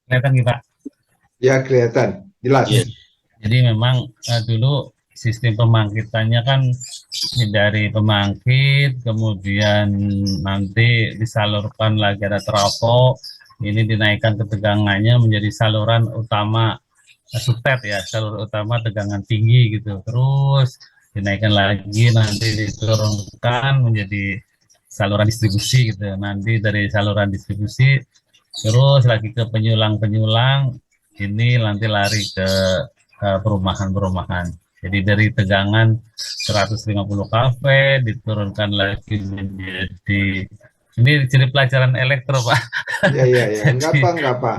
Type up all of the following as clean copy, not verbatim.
Kelihatan nih Pak. Ya, kelihatan. Iya. Jelas. Jadi memang dulu sistem pembangkitannya kan dari pembangkit, kemudian nanti disalurkan lagi ada trafo, ini dinaikkan ketegangannya menjadi saluran utama sutet ya, salur utama tegangan tinggi gitu. Terus dinaikkan lagi, nanti diturunkan menjadi saluran distribusi gitu. Nanti dari saluran distribusi terus lagi ke penyulang-penyulang, ini nanti lari ke perumahan-perumahan. Jadi dari tegangan 150 kV diturunkan lagi menjadi, ini jadi pelajaran elektro Pak. Ya, ya, ya. Enggak jadi apa, enggak apa.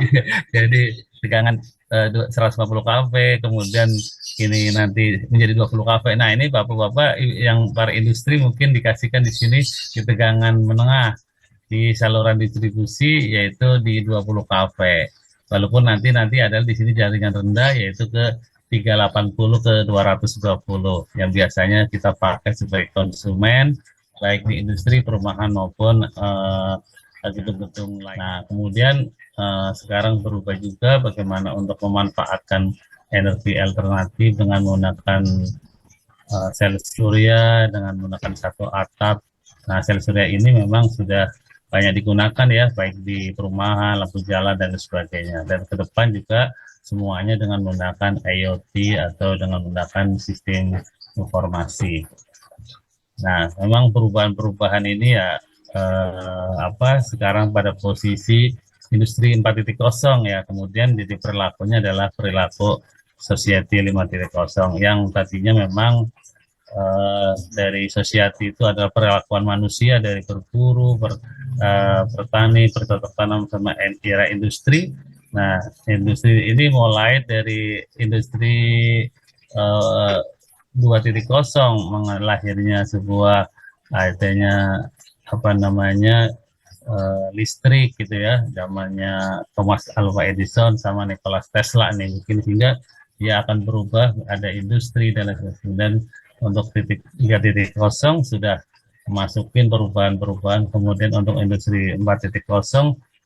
jadi tegangan 150 kV, kemudian ini nanti menjadi 20 kV. Nah ini bapak-bapak yang para industri mungkin dikasihkan di sini di tegangan menengah di saluran distribusi yaitu di 20 kV. Walaupun nanti adalah di sini jaringan rendah yaitu ke 380 ke 220 yang biasanya kita pakai sebagai konsumen baik di industri, perumahan maupun gedung-gedung lain. Nah, kemudian sekarang berubah juga bagaimana untuk memanfaatkan energi alternatif dengan menggunakan sel surya dengan menggunakan satu atap. Nah, sel surya ini memang sudah banyak digunakan ya, baik di perumahan, lampu jalan, dan sebagainya. Dan ke depan juga semuanya dengan menggunakan IoT atau dengan menggunakan sistem informasi. Nah, memang perubahan-perubahan ini ya sekarang pada posisi industri 4.0 ya, kemudian jadi perilakunya adalah perilaku society 5.0 yang tadinya memang dari society itu adalah perlakuan manusia dari berburu, bertani, bercocok tanam sama era industri. Nah, industri ini mulai dari industri uh, 2.0 lahirnya sebuah adanya apa namanya listrik gitu ya, zamannya Thomas Alva Edison sama Nikola Tesla nih, mungkin sehingga dia akan berubah ada industri dan lain sebagainya. Dan untuk 3.0 sudah masukin perubahan-perubahan, kemudian untuk industri 4.0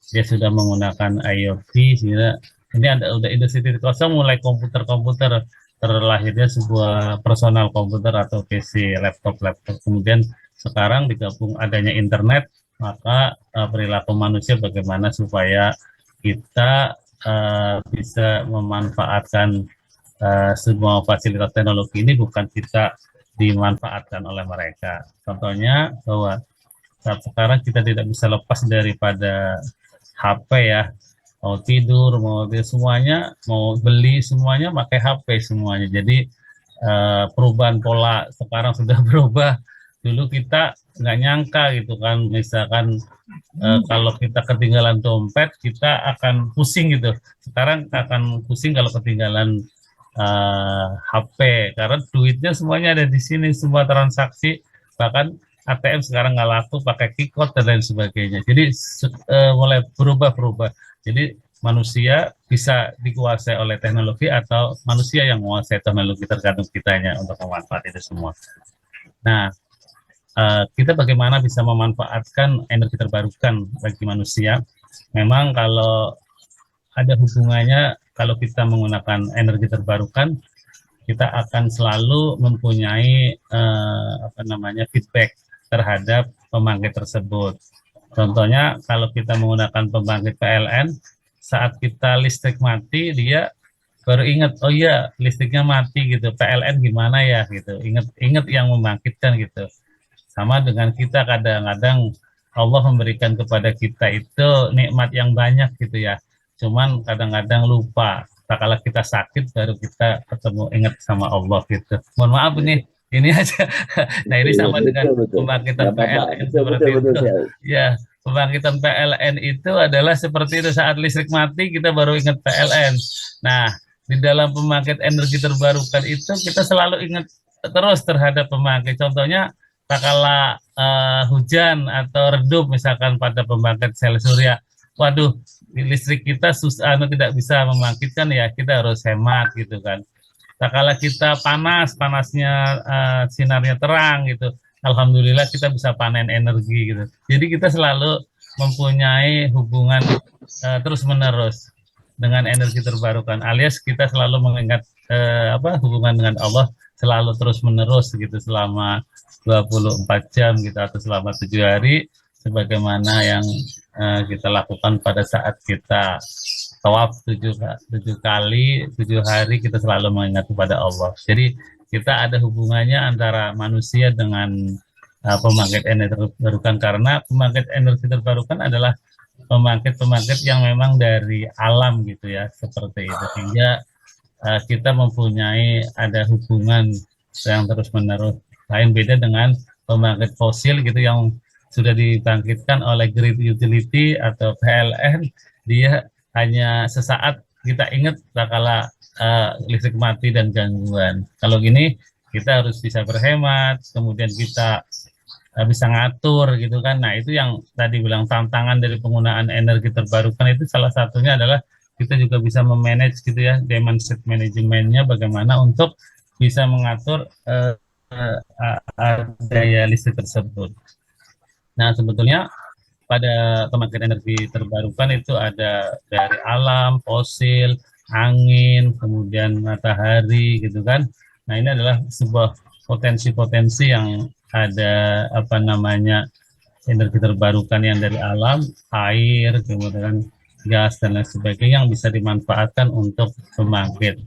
dia sudah menggunakan IoT, sehingga ini ada udah industri 3.0 mulai komputer-komputer, terlahirnya sebuah personal komputer atau PC, laptop, kemudian sekarang digabung adanya internet, maka perilaku manusia bagaimana supaya kita bisa memanfaatkan semua fasilitas teknologi ini, bukan kita dimanfaatkan oleh mereka. Contohnya bahwa saat sekarang kita tidak bisa lepas daripada HP ya, mau tidur, mau semuanya, mau beli semuanya pakai HP semuanya. Jadi perubahan pola sekarang sudah berubah. Dulu kita nggak nyangka gitu kan, misalkan kalau kita ketinggalan dompet kita akan pusing gitu. Sekarang akan pusing kalau ketinggalan HP karena duitnya semuanya ada di sini, semua transaksi, bahkan ATM sekarang nggak laku pakai keycode dan lain sebagainya. Jadi mulai berubah-berubah. Jadi manusia bisa dikuasai oleh teknologi atau manusia yang menguasai teknologi, tergantung kitanya untuk memanfaatkan itu semua. Nah, kita bagaimana bisa memanfaatkan energi terbarukan bagi manusia? Memang kalau ada hubungannya, kalau kita menggunakan energi terbarukan, kita akan selalu mempunyai feedback terhadap pembangkit tersebut. Contohnya kalau kita menggunakan pembangkit PLN, saat kita listrik mati, dia baru ingat, oh iya listriknya mati gitu, PLN gimana ya gitu, ingat yang membangkitkan gitu. Sama dengan kita, kadang-kadang Allah memberikan kepada kita itu nikmat yang banyak gitu ya, cuman kadang-kadang lupa. Kalau kita sakit baru kita ketemu ingat sama Allah gitu. Mohon maaf ini aja. Nah ini Iya, sama dengan betul betul. Nggak pembangkitan apa-apa. PLN Betul seperti betul betul itu. saya. Ya, pembangkitan PLN itu adalah seperti itu, saat listrik mati kita baru ingat PLN. Nah, di dalam pembangkit energi terbarukan itu kita selalu ingat terus terhadap pembangkit. Contohnya tak kala hujan atau redup misalkan pada pembangkit sel surya, waduh listrik kita susah, tidak bisa membangkitkan ya, kita harus hemat gitu kan. Tak kala kita panasnya sinarnya terang gitu, alhamdulillah kita bisa panen energi gitu. Jadi kita selalu mempunyai hubungan terus menerus. dengan energi terbarukan, alias kita selalu mengingat hubungan dengan Allah selalu terus menerus gitu selama 24 jam gitu atau selama 7 hari, sebagaimana yang kita lakukan pada saat kita tawaf 7 kali 7 hari, kita selalu mengingat kepada Allah. Jadi kita ada hubungannya antara manusia dengan pembangkit energi terbarukan, karena pembangkit energi terbarukan adalah pembangkit-pembangkit yang memang dari alam gitu ya, seperti itu, sehingga kita mempunyai ada hubungan yang terus-menerus. Lain beda dengan pembangkit fosil gitu yang sudah dibangkitkan oleh grid utility atau PLN, dia hanya sesaat kita ingat bakala listrik mati dan gangguan. Kalau gini kita harus bisa berhemat, kemudian kita bisa ngatur gitu kan. Nah, itu yang tadi bilang tantangan dari penggunaan energi terbarukan itu salah satunya adalah kita juga bisa memanage gitu ya, demand side manajemennya, bagaimana untuk bisa mengatur daya listrik tersebut. Nah, sebetulnya pada pembangkit energi terbarukan itu ada dari alam, fosil, angin, kemudian matahari gitu kan. Nah, ini adalah sebuah potensi-potensi yang ada energi terbarukan yang dari alam, air, kemudian gas dan lain sebagainya yang bisa dimanfaatkan untuk pembangkit.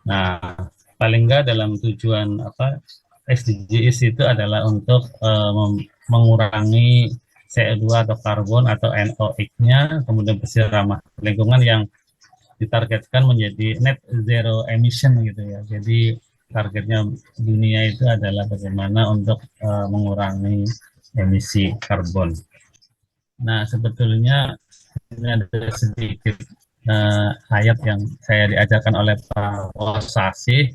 Nah, paling enggak dalam tujuan SDGs itu adalah untuk mengurangi CO2 atau karbon atau NOx-nya, kemudian bersih ramah lingkungan yang ditargetkan menjadi net zero emission gitu ya. Jadi targetnya dunia itu adalah bagaimana untuk mengurangi emisi karbon. Nah, sebetulnya ini ada sedikit ayat yang saya diajarkan oleh Pak Wasasi.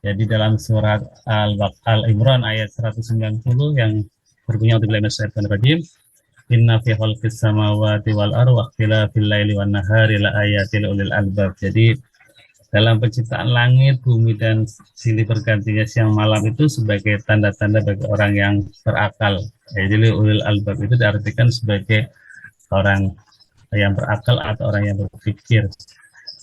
Jadi dalam surat Al-Imran ayat 190 yang berbunyi A'udzubillahi inna fi khalqis samawati wal ardi wa ikhtilafil laili wan nahari la ayatil ulil albab. Jadi dalam penciptaan langit, bumi dan silih bergantinya siang malam itu sebagai tanda-tanda bagi orang yang berakal. Jadi ulil albab itu diartikan sebagai orang yang berakal atau orang yang berpikir.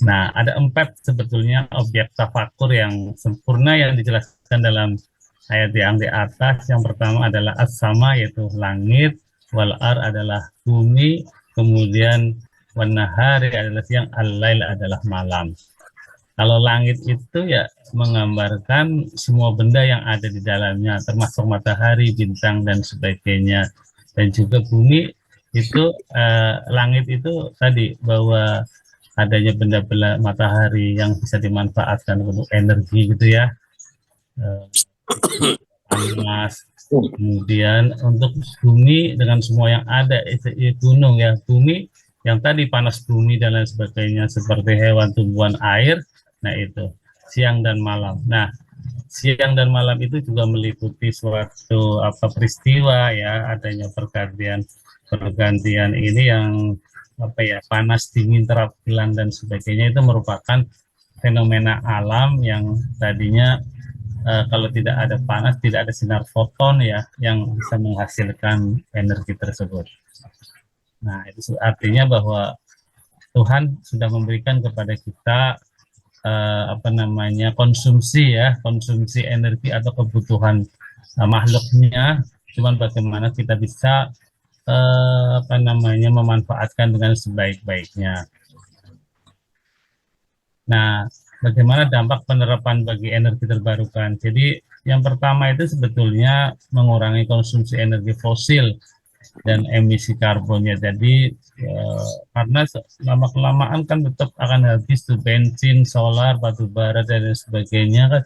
Nah, ada 4 sebetulnya objek tafakur yang sempurna yang dijelaskan dalam ayat yang di atas. Yang pertama adalah as-sama, yaitu langit, wal-ar adalah bumi, kemudian wan-nahari adalah siang, al-lail adalah malam. Kalau langit itu ya menggambarkan semua benda yang ada di dalamnya, termasuk matahari, bintang, dan sebagainya. Dan juga bumi itu, langit itu tadi bahwa adanya benda-benda matahari yang bisa dimanfaatkan untuk energi gitu ya, panas. Kemudian untuk bumi dengan semua yang ada, gunung ya, bumi yang tadi panas bumi dan lain sebagainya, seperti hewan, tumbuhan, air. Nah, itu siang dan malam. Nah, siang dan malam itu juga meliputi suatu peristiwa ya, adanya pergantian ini yang panas, dingin, terang, bulan dan sebagainya, itu merupakan fenomena alam yang tadinya kalau tidak ada panas, tidak ada sinar foton ya yang bisa menghasilkan energi tersebut. Nah, itu artinya bahwa Tuhan sudah memberikan kepada kita konsumsi energi atau kebutuhan makhluknya, cuman bagaimana kita bisa memanfaatkan dengan sebaik-baiknya. Nah, bagaimana dampak penerapan bagi energi terbarukan? Jadi yang pertama itu sebetulnya mengurangi konsumsi energi fosil dan emisi karbonnya. Jadi karena lama-kelamaan kan tetap akan habis tuh bensin, solar, batu bara dan sebagainya kan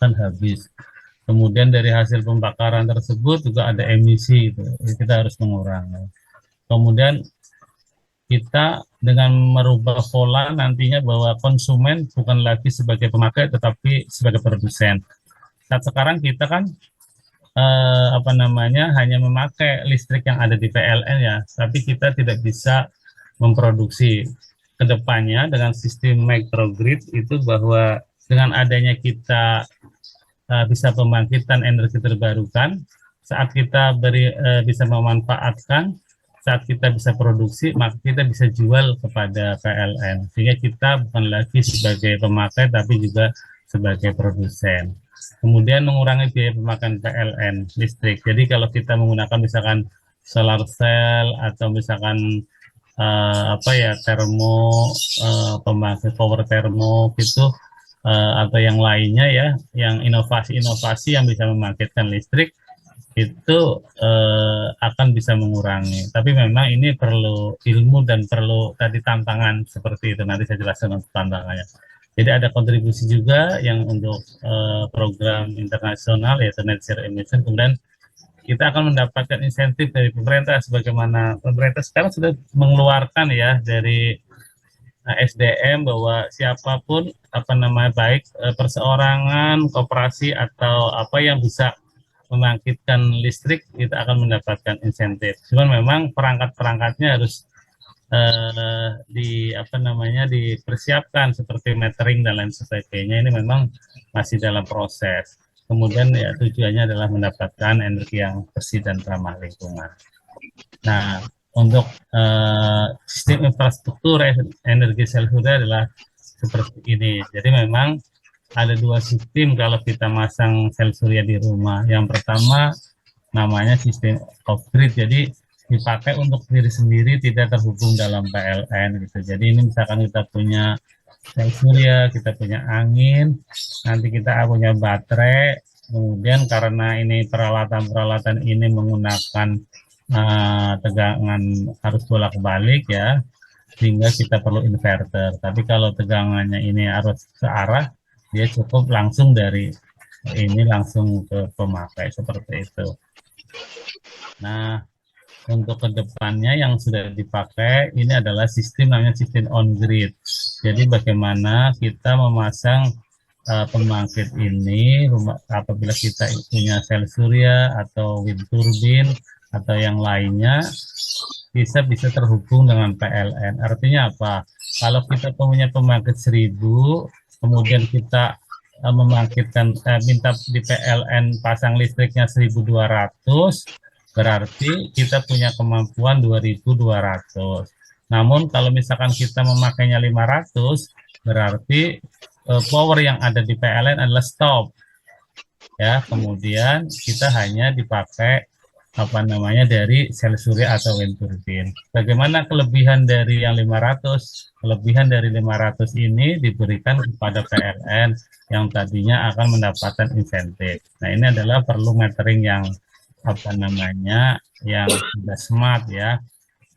akan habis. Kemudian dari hasil pembakaran tersebut juga ada emisi, itu kita harus mengurangi. Kemudian kita dengan merubah pola nantinya bahwa konsumen bukan lagi sebagai pemakai tetapi sebagai produsen. Saat sekarang kita kan hanya memakai listrik yang ada di PLN ya, tapi kita tidak bisa memproduksi. Kedepannya dengan sistem microgrid itu bahwa dengan adanya kita bisa pembangkitan energi terbarukan, saat kita bisa memanfaatkan saat kita bisa produksi, maka kita bisa jual kepada PLN. Sehingga kita bukan lagi sebagai pemakai, tapi juga sebagai produsen. Kemudian mengurangi biaya pemakaian PLN listrik. Jadi kalau kita menggunakan misalkan solar cell atau misalkan termo, pembangkit power termo gitu, atau yang lainnya ya, yang inovasi-inovasi yang bisa membangkitkan listrik itu akan bisa mengurangi. Tapi memang ini perlu ilmu dan perlu tadi tantangan seperti itu. Nanti saya jelaskan untuk tantangannya. Jadi ada kontribusi juga yang untuk program internasional yaitu net zero emission. Kemudian kita akan mendapatkan insentif dari pemerintah, sebagaimana pemerintah sekarang sudah mengeluarkan ya dari SDM bahwa siapapun baik perseorangan, koperasi atau apa yang bisa membangkitkan listrik kita akan mendapatkan insentif. Cuman memang perangkat-perangkatnya harus dipersiapkan seperti metering dan lain sebagainya. Ini memang masih dalam proses. Kemudian ya tujuannya adalah mendapatkan energi yang bersih dan ramah lingkungan. Nah, untuk sistem infrastruktur energi sel surya adalah seperti ini. Jadi memang ada dua sistem kalau kita masang sel surya di rumah. Yang pertama namanya sistem off-grid. Jadi dipakai untuk diri sendiri, tidak terhubung dalam PLN gitu. Jadi ini misalkan kita punya sel surya, kita punya angin, nanti kita punya baterai, kemudian karena ini peralatan-peralatan ini menggunakan tegangan harus bolak-balik ya, sehingga kita perlu inverter. Tapi kalau tegangannya ini harus searah, dia cukup langsung dari ini langsung ke pemakai seperti itu. Nah, untuk kedepannya yang sudah dipakai ini adalah sistem namanya sistem on grid. Jadi bagaimana kita memasang pembangkit ini apabila kita punya sel surya atau wind turbine atau yang lainnya bisa terhubung dengan PLN. Artinya apa? Kalau kita punya pembangkit 1000, kemudian kita membangkitkan minta di PLN pasang listriknya 1200, berarti kita punya kemampuan 2200. Namun kalau misalkan kita memakainya 500, berarti power yang ada di PLN adalah stop. Ya, kemudian kita hanya dipakai dari sel surya atau wind turbine. Bagaimana kelebihan dari yang 500? Kelebihan dari 500 ini diberikan kepada PLN yang tadinya akan mendapatkan insentif. Nah, ini adalah perlu metering yang yang sudah smart ya.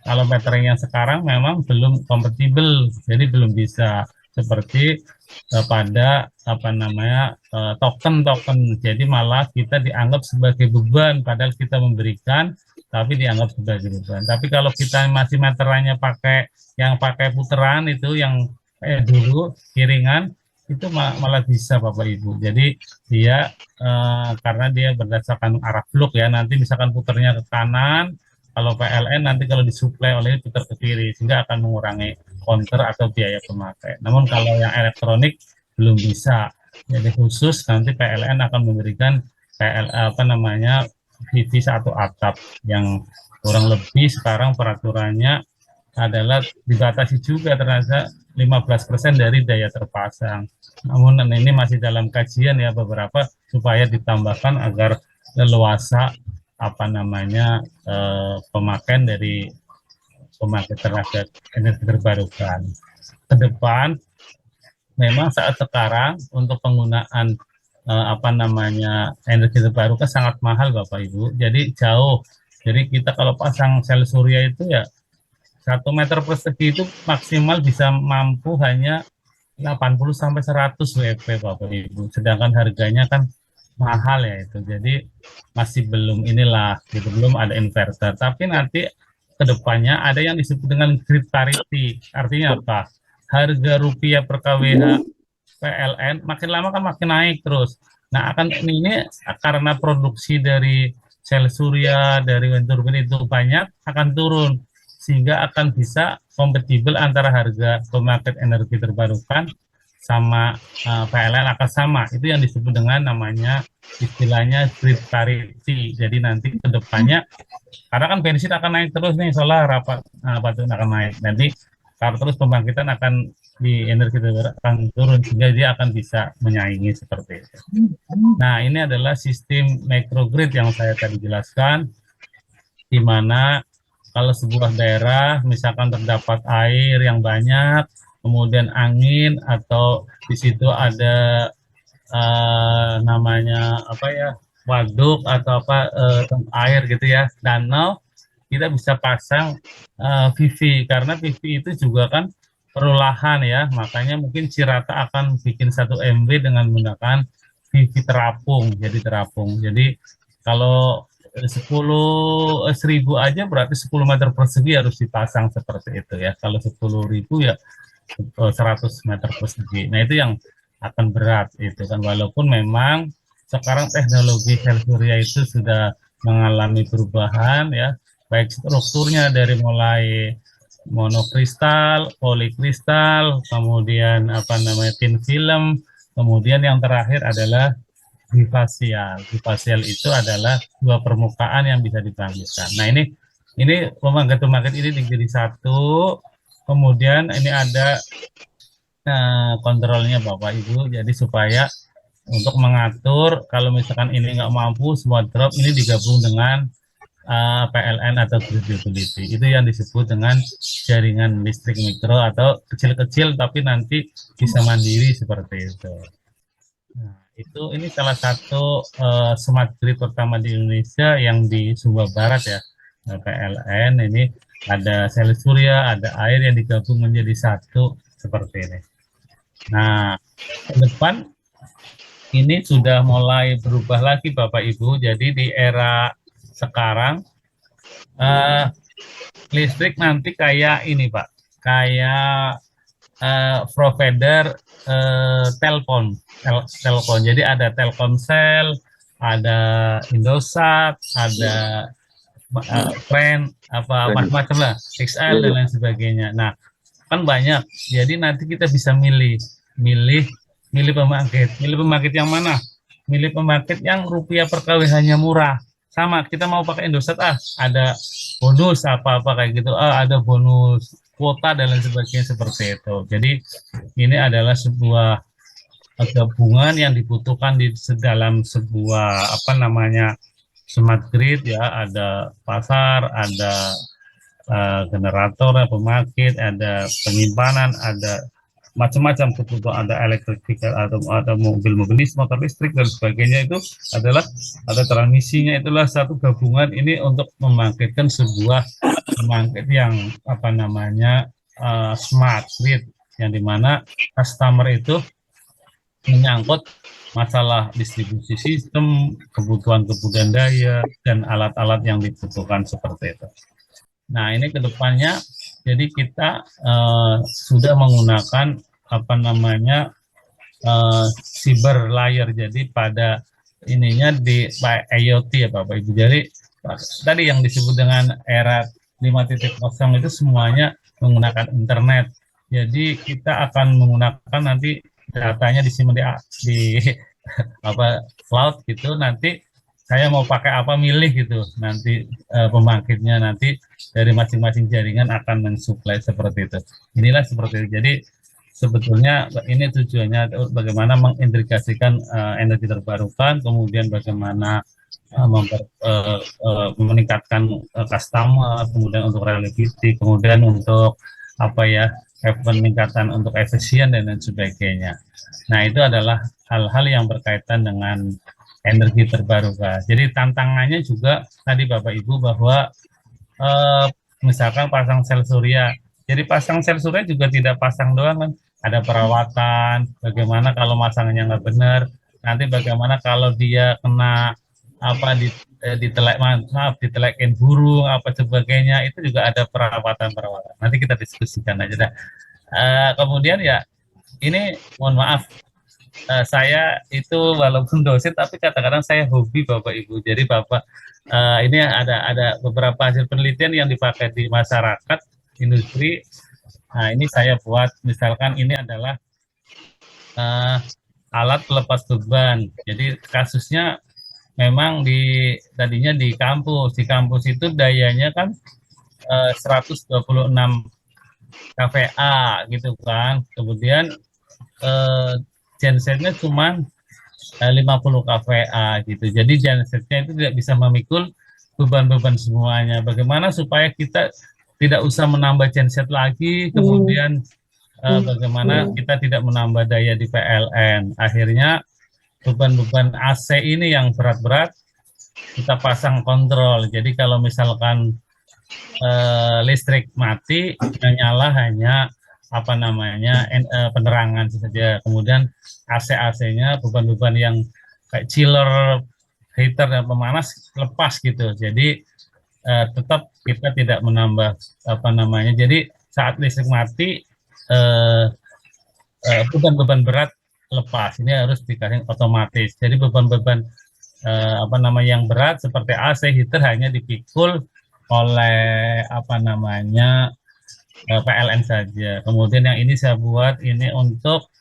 Kalau metering yang sekarang memang belum kompatibel, jadi belum bisa seperti pada token. Jadi malah kita dianggap sebagai beban, padahal kita memberikan, tapi dianggap sebagai beban. Tapi kalau kita masih meterannya pakai puteran itu yang dulu kiringan, itu malah bisa Bapak Ibu. Jadi dia karena dia berdasarkan arah fluk ya, nanti misalkan puternya ke kanan, kalau PLN nanti kalau disuplai oleh putar ke kiri, sehingga akan mengurangi counter atau biaya pemakai. Namun kalau yang elektronik belum bisa. Jadi khusus nanti PLN akan memberikan PV satu atap yang kurang lebih sekarang peraturannya adalah dibatasi juga ternyata 15% dari daya terpasang. Namun ini masih dalam kajian ya beberapa supaya ditambahkan agar leluasa pemakaian dari pembangkit tenaga energi terbarukan. Ke depan memang saat sekarang untuk penggunaan energi terbarukan sangat mahal Bapak Ibu. Jadi jauh. Jadi kita kalau pasang sel surya itu ya 1 meter persegi itu maksimal bisa mampu hanya 80 sampai 100 WP Bapak Ibu. Sedangkan harganya kan mahal ya itu. Jadi masih belum belum ada inverter. Tapi nanti kedepannya ada yang disebut dengan grid parity. Artinya apa? Harga rupiah per kWh PLN makin lama kan makin naik terus. Nah, ini karena produksi dari sel surya, dari wind turbine itu banyak, akan turun. Sehingga akan bisa kompatibel antara harga pembangkit energi terbarukan sama PLN akan sama. Itu yang disebut dengan namanya istilahnya grid parity. Jadi nanti ke depannya, karena kan bensin akan naik terus nih, solar apa itu akan naik. Nanti kalau terus pembangkitan akan di energi terbarukan akan turun sehingga dia akan bisa menyaingi seperti itu. Nah, ini adalah sistem microgrid yang saya tadi jelaskan, di mana kalau sebuah daerah misalkan terdapat air yang banyak, kemudian angin atau di situ ada namanya apa ya, waduk atau apa air gitu ya, danau, kita bisa pasang PV, karena PV itu juga kan perlu lahan ya, makanya mungkin Cirata akan bikin 1 MW dengan menggunakan PV terapung, jadi kalau 10.000 aja berarti 10 meter persegi harus dipasang seperti itu ya. Kalau 10.000 ya 100 meter persegi. Nah, itu yang akan berat itu kan, walaupun memang sekarang teknologi sel surya itu sudah mengalami perubahan ya, baik strukturnya dari mulai monokristal, polikristal, kemudian apa namanya thin film, kemudian yang terakhir adalah bifasial. Bifasial itu adalah dua permukaan yang bisa dibangkitkan. Nah, ini pembangkit ini jadi satu. Kemudian ini ada kontrolnya Bapak Ibu. Jadi supaya untuk mengatur kalau misalkan ini nggak mampu semua drop, ini digabung dengan PLN atau grid utility. Itu yang disebut dengan jaringan listrik mikro atau kecil-kecil tapi nanti bisa mandiri seperti itu. Nah, ini salah satu smart grid pertama di Indonesia yang di Sumba Barat ya. PLN ini ada sel surya, ada air yang digabung menjadi satu seperti ini. Nah, ke depan ini sudah mulai berubah lagi Bapak Ibu. Jadi di era sekarang listrik nanti kayak ini Pak, kayak provider telpon. Jadi ada Telkomsel, ada Indosat, ada Trend, apa macam-macam lah, XL dan lain sebagainya. Nah, kan banyak. Jadi nanti kita bisa milih pembangkit yang mana? Milih pembangkit yang rupiah per KWH-nya murah. Sama, kita mau pakai Indosat, ada bonus apa-apa kayak gitu, ada bonus kuota dan lain sebagainya seperti itu. Jadi ini adalah sebuah gabungan yang dibutuhkan di dalam sebuah apa namanya smart grid ya. Ada pasar, ada generator, pembangkit, ada penyimpanan, ada macam-macam kebutuhan, ada elektrikal atau mobil motor listrik dan sebagainya. Itu adalah ada transmisinya. Itulah satu gabungan ini untuk membangkitkan sebuah pembangkit yang apa namanya smart grid, yang dimana customer itu menyangkut masalah distribusi sistem, kebutuhan daya dan alat-alat yang dibutuhkan seperti itu. Nah, ini kedepannya jadi kita sudah menggunakan apa namanya cyber layer. Jadi pada ininya di IoT ya Bapak Ibu. Jadi tadi yang disebut dengan era 5.0 itu semuanya menggunakan internet. Jadi kita akan menggunakan nanti datanya disimpan di apa cloud gitu. Nanti saya mau pakai apa milih gitu. Nanti pembangkitnya nanti dari masing-masing jaringan akan mensuplai seperti itu. Inilah seperti itu. Jadi sebetulnya ini tujuannya bagaimana mengintegrasikan energi terbarukan, kemudian bagaimana meningkatkan customer, kemudian untuk reliability, kemudian untuk apa ya, peningkatan untuk efisien dan lain sebagainya. Nah, itu adalah hal-hal yang berkaitan dengan energi terbarukan. Jadi tantangannya juga tadi Bapak Ibu bahwa misalkan pasang sel surya. Jadi pasang sel surya juga tidak pasang doang kan, ada perawatan. Bagaimana kalau masangnya nggak benar? Nanti bagaimana kalau dia kena apa ditelekin burung apa sebagainya, itu juga ada perawatan. Nanti kita diskusikan aja dah. Kemudian ya ini mohon maaf, saya itu walaupun dosen tapi kadang-kadang saya hobi Bapak Ibu. Jadi Bapak ini ada beberapa hasil penelitian yang dipakai di masyarakat industri. Nah, ini saya buat, misalkan ini adalah eh, alat pelepas beban. Jadi kasusnya memang tadinya di kampus itu dayanya kan 126 kVA gitu kan. Kemudian eh, gensetnya cuma 50 kVA gitu. Jadi gensetnya itu tidak bisa memikul beban-beban semuanya. Bagaimana supaya kita tidak usah menambah genset lagi, kemudian bagaimana kita tidak menambah daya di PLN. Akhirnya beban-beban AC ini yang berat-berat kita pasang kontrol. Jadi kalau misalkan listrik mati, yang nyala hanya penerangan saja. Kemudian AC-AC-nya beban-beban yang kayak chiller, heater dan pemanas lepas gitu. Jadi tetap kita tidak menambah Jadi saat listrik mati beban-beban berat lepas. Ini harus dikasih otomatis. Jadi beban-beban yang berat seperti AC, heater hanya dipikul oleh PLN saja. Kemudian yang ini saya buat ini untuk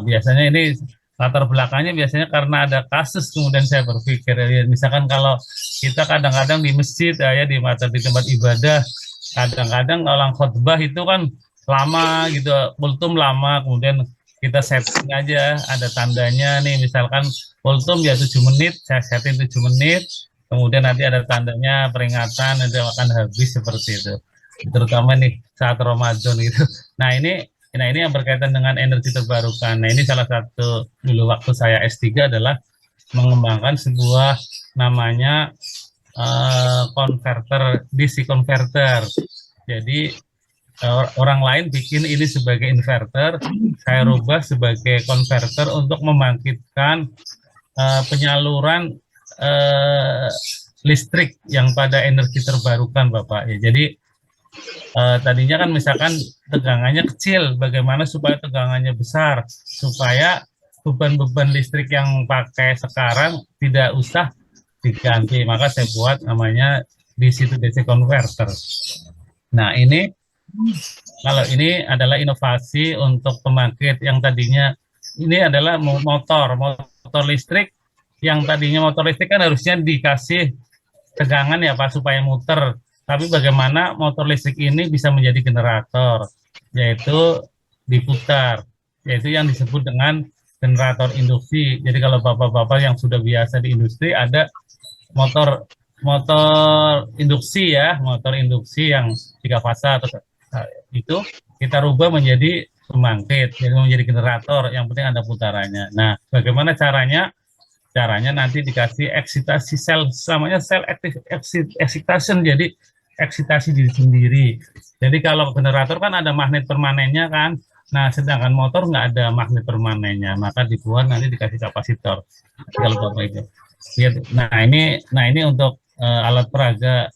biasanya ini latar belakangnya biasanya karena ada kasus, kemudian saya berpikir misalkan kalau kita kadang-kadang di masjid di tempat ibadah, kadang-kadang orang khutbah itu kan lama gitu, kultum lama, kemudian kita setting aja ada tandanya nih, misalkan kultum ya 7 menit, saya setting 7 menit, kemudian nanti ada tandanya peringatan ada akan habis seperti itu, terutama nih saat Ramadan gitu. Nah ini yang berkaitan dengan energi terbarukan. Nah ini salah satu dulu waktu saya S3 adalah mengembangkan sebuah namanya converter, DC converter. Jadi orang lain bikin ini sebagai inverter, saya rubah sebagai converter untuk membangkitkan penyaluran listrik yang pada energi terbarukan, Bapak. Ya, jadi tadinya kan misalkan tegangannya kecil, bagaimana supaya tegangannya besar, supaya beban-beban listrik yang pakai sekarang tidak usah diganti. Maka saya buat namanya DC to DC converter. Nah ini kalau ini adalah inovasi untuk pembangkit yang tadinya ini adalah motor listrik, yang tadinya motor listrik kan harusnya dikasih tegangan ya Pak supaya muter. Tapi bagaimana motor listrik ini bisa menjadi generator, yaitu diputar, yaitu yang disebut dengan generator induksi. Jadi kalau bapak-bapak yang sudah biasa di industri ada motor induksi ya, motor induksi yang 3 fasa atau itu kita rubah menjadi pembangkit, jadi menjadi generator. Yang penting ada putarannya. Nah, bagaimana caranya? Caranya nanti dikasih eksitasi sel, namanya sel excitation, jadi eksitasi diri sendiri. Jadi kalau generator kan ada magnet permanennya kan, nah sedangkan motor nggak ada magnet permanennya, maka dibuat nanti dikasih kapasitor. Kalau bapak itu. Nah ini untuk alat peraga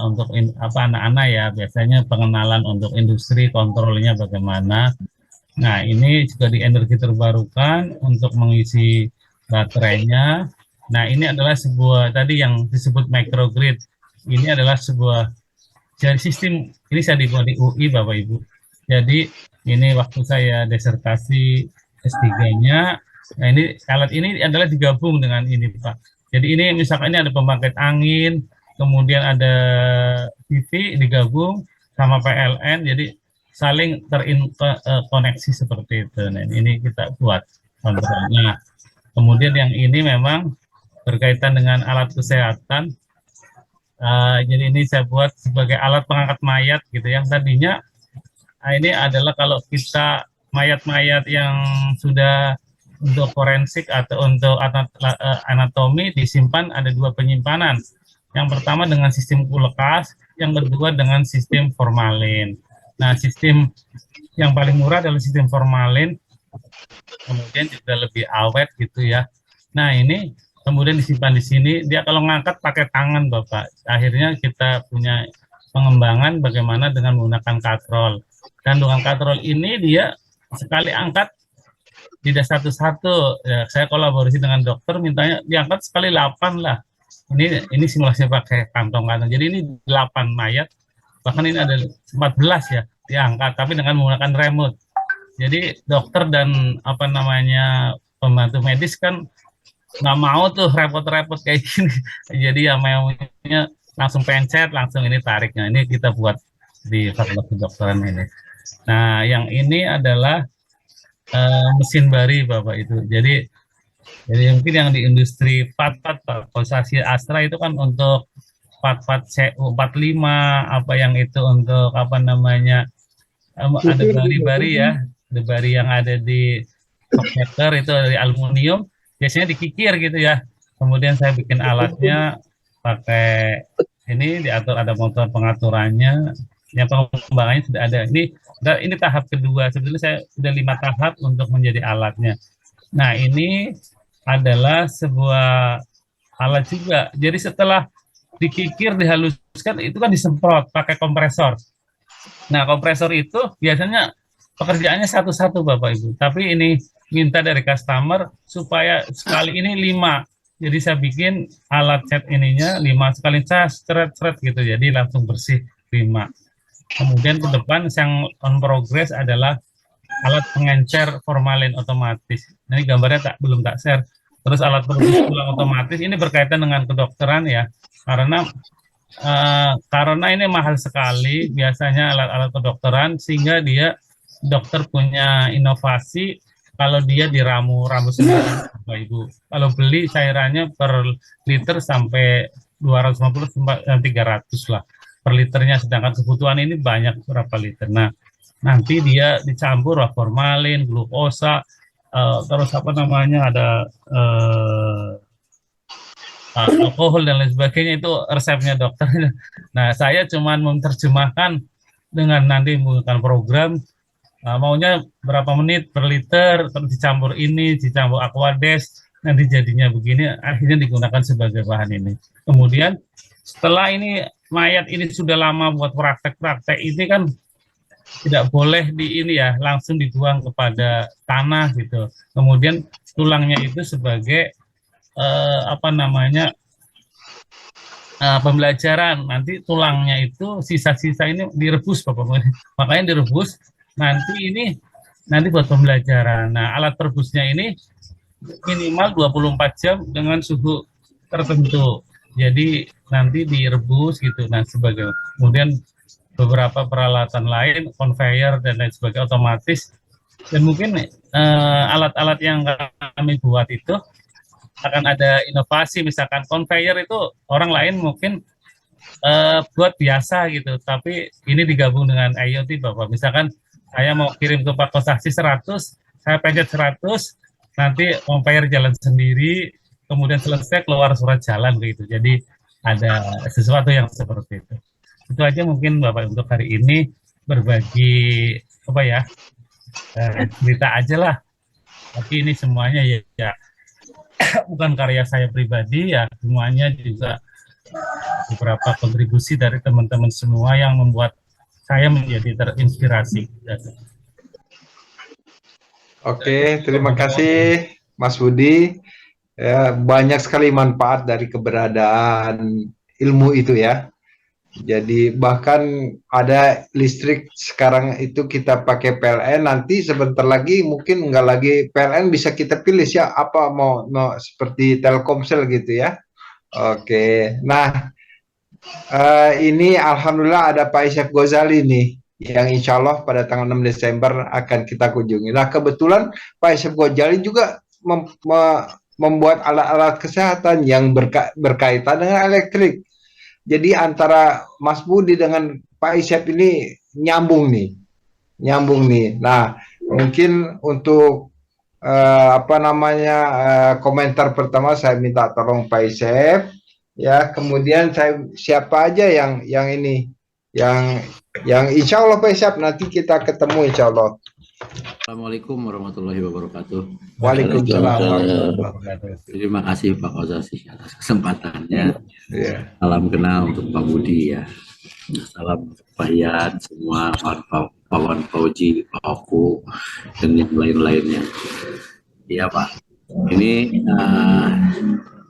untuk anak-anak ya, biasanya pengenalan untuk industri, kontrolnya bagaimana. Nah ini juga di energi terbarukan untuk mengisi baterainya. Nah ini adalah sebuah tadi yang disebut microgrid. Ini adalah sebuah jadi sistem, ini saya dibuat di UI Bapak Ibu. Jadi ini waktu saya disertasi S3-nya, nah ini alat ini adalah digabung dengan ini Pak. Jadi ini misalkan ini ada pembangkit angin, kemudian ada PV digabung sama PLN, jadi saling terkoneksi seperti itu. Nah ini kita buat kontrolnya. Kemudian yang ini memang berkaitan dengan alat kesehatan. Jadi ini saya buat sebagai alat pengangkat mayat gitu. Yang tadinya ini adalah kalau kita mayat-mayat yang sudah untuk forensik atau untuk anatomi disimpan ada 2 penyimpanan. Yang pertama dengan sistem kulekas, yang kedua dengan sistem formalin. Nah, sistem yang paling murah adalah sistem formalin, kemudian juga lebih awet gitu ya. Nah, ini kemudian disimpan di sini, dia kalau ngangkat pakai tangan Bapak. Akhirnya kita punya pengembangan bagaimana dengan menggunakan katrol. Dan dengan katrol ini dia sekali angkat tidak satu-satu. Ya, saya kolaborasi dengan dokter, mintanya diangkat sekali 8 lah. Ini simulasi pakai kantong-kantong. Jadi ini 8 mayat, bahkan ini ada 14 ya diangkat, tapi dengan menggunakan remote. Jadi dokter dan apa namanya pembantu medis kan nggak mau tuh repot-repot kayak gini. Jadi ya maunya langsung pencet, langsung ini tarik. Nah ini kita buat di Fakultas Kedokteran ini. Nah yang ini adalah mesin bari Bapak itu. Jadi mungkin yang di industri Pat-Pat, Pak, Kosasi Astra itu kan untuk Pat-Pat CU45, apa yang itu untuk apa namanya, ada bari-bari ya, ada bari yang ada di meter itu dari aluminium, biasanya dikikir gitu ya. Kemudian saya bikin alatnya pakai ini diatur, ada motor pengaturannya, yang pengembangannya sudah ada. Ini tahap kedua, sebetulnya saya sudah 5 tahap untuk menjadi alatnya. Nah ini adalah sebuah alat juga. Jadi setelah dikikir, dihaluskan, itu kan disemprot pakai kompresor. Nah, kompresor itu biasanya pekerjaannya satu-satu Bapak Ibu. Tapi ini minta dari customer supaya sekali ini 5. Jadi saya bikin alat cat ininya 5 sekali cas, seret-seret gitu. Jadi langsung bersih 5. Kemudian ke depan yang on progress adalah alat pengencer formalin otomatis. Ini gambarnya belum tak share. Terus alat produksi tulang otomatis ini berkaitan dengan kedokteran ya, karena ini mahal sekali biasanya alat-alat kedokteran, sehingga dokter punya inovasi kalau dia diramu sendiri Bapak Ibu. Kalau beli cairannya per liter sampai 250 sampai 300 lah per liternya, sedangkan kebutuhan ini banyak berapa liter. Nah, nanti dia dicampur lah formalin, glukosa, terus apa namanya ada alkohol dan lain sebagainya, itu resepnya dokter. Nah, saya cuma menerjemahkan dengan nanti menggunakan program, maunya berapa menit per liter, terus dicampur ini, dicampur Aquades, nanti jadinya begini, akhirnya digunakan sebagai bahan ini. Kemudian setelah ini mayat ini sudah lama buat praktek-praktek ini kan tidak boleh di ini ya, langsung dibuang kepada tanah gitu. Kemudian tulangnya itu sebagai apa namanya, pembelajaran. Nanti tulangnya itu sisa-sisa ini direbus Bapak, makanya direbus, nanti buat pembelajaran. Nah, alat perebusnya ini minimal 24 jam dengan suhu tertentu, jadi nanti direbus gitu. Nah, sebagai kemudian beberapa peralatan lain, conveyor dan lain sebagainya otomatis. Dan mungkin alat-alat yang kami buat itu akan ada inovasi, misalkan conveyor itu orang lain mungkin buat biasa gitu, tapi ini digabung dengan IoT Bapak. Misalkan saya mau kirim ke Pak Kosasi 100, saya pencet 100, nanti conveyor jalan sendiri, kemudian selesai keluar surat jalan begitu. Jadi ada sesuatu yang seperti itu. Itu aja mungkin Bapak untuk hari ini, berbagi apa ya, cerita aja lah. Tapi ini semuanya ya bukan karya saya pribadi ya, semuanya juga beberapa kontribusi dari teman-teman semua yang membuat saya menjadi terinspirasi. Oke, terima kasih Mas Budi. Ya, banyak sekali manfaat dari keberadaan ilmu itu ya. Jadi bahkan ada listrik sekarang itu kita pakai PLN, nanti sebentar lagi mungkin nggak lagi PLN, bisa kita pilih ya apa mau seperti Telkomsel gitu ya. Oke, nah ini alhamdulillah ada Pak Isyaf Ghazali nih yang insya Allah pada tanggal 6 Desember akan kita kunjungi. Nah kebetulan Pak Isyaf Ghazali juga membuat alat-alat kesehatan yang berkaitan dengan elektrik. Jadi antara Mas Budi dengan Pak Isyaf ini nyambung nih. Nah, mungkin untuk komentar pertama saya minta tolong Pak Isyaf ya. Kemudian siapa aja yang ini yang insya Allah Pak Isyaf nanti kita ketemu insya Allah. Assalamualaikum warahmatullahi wabarakatuh. Waalaikumsalam warahmatullahi wabarakatuh. Terima kasih Pak Kosasi atas kesempatannya. Salam kenal untuk Pak Budi ya. Salam Pak Yan, semua Pak Wan Fauji, Pak Oku, dan yang lain-lainnya. Iya Pak. Ini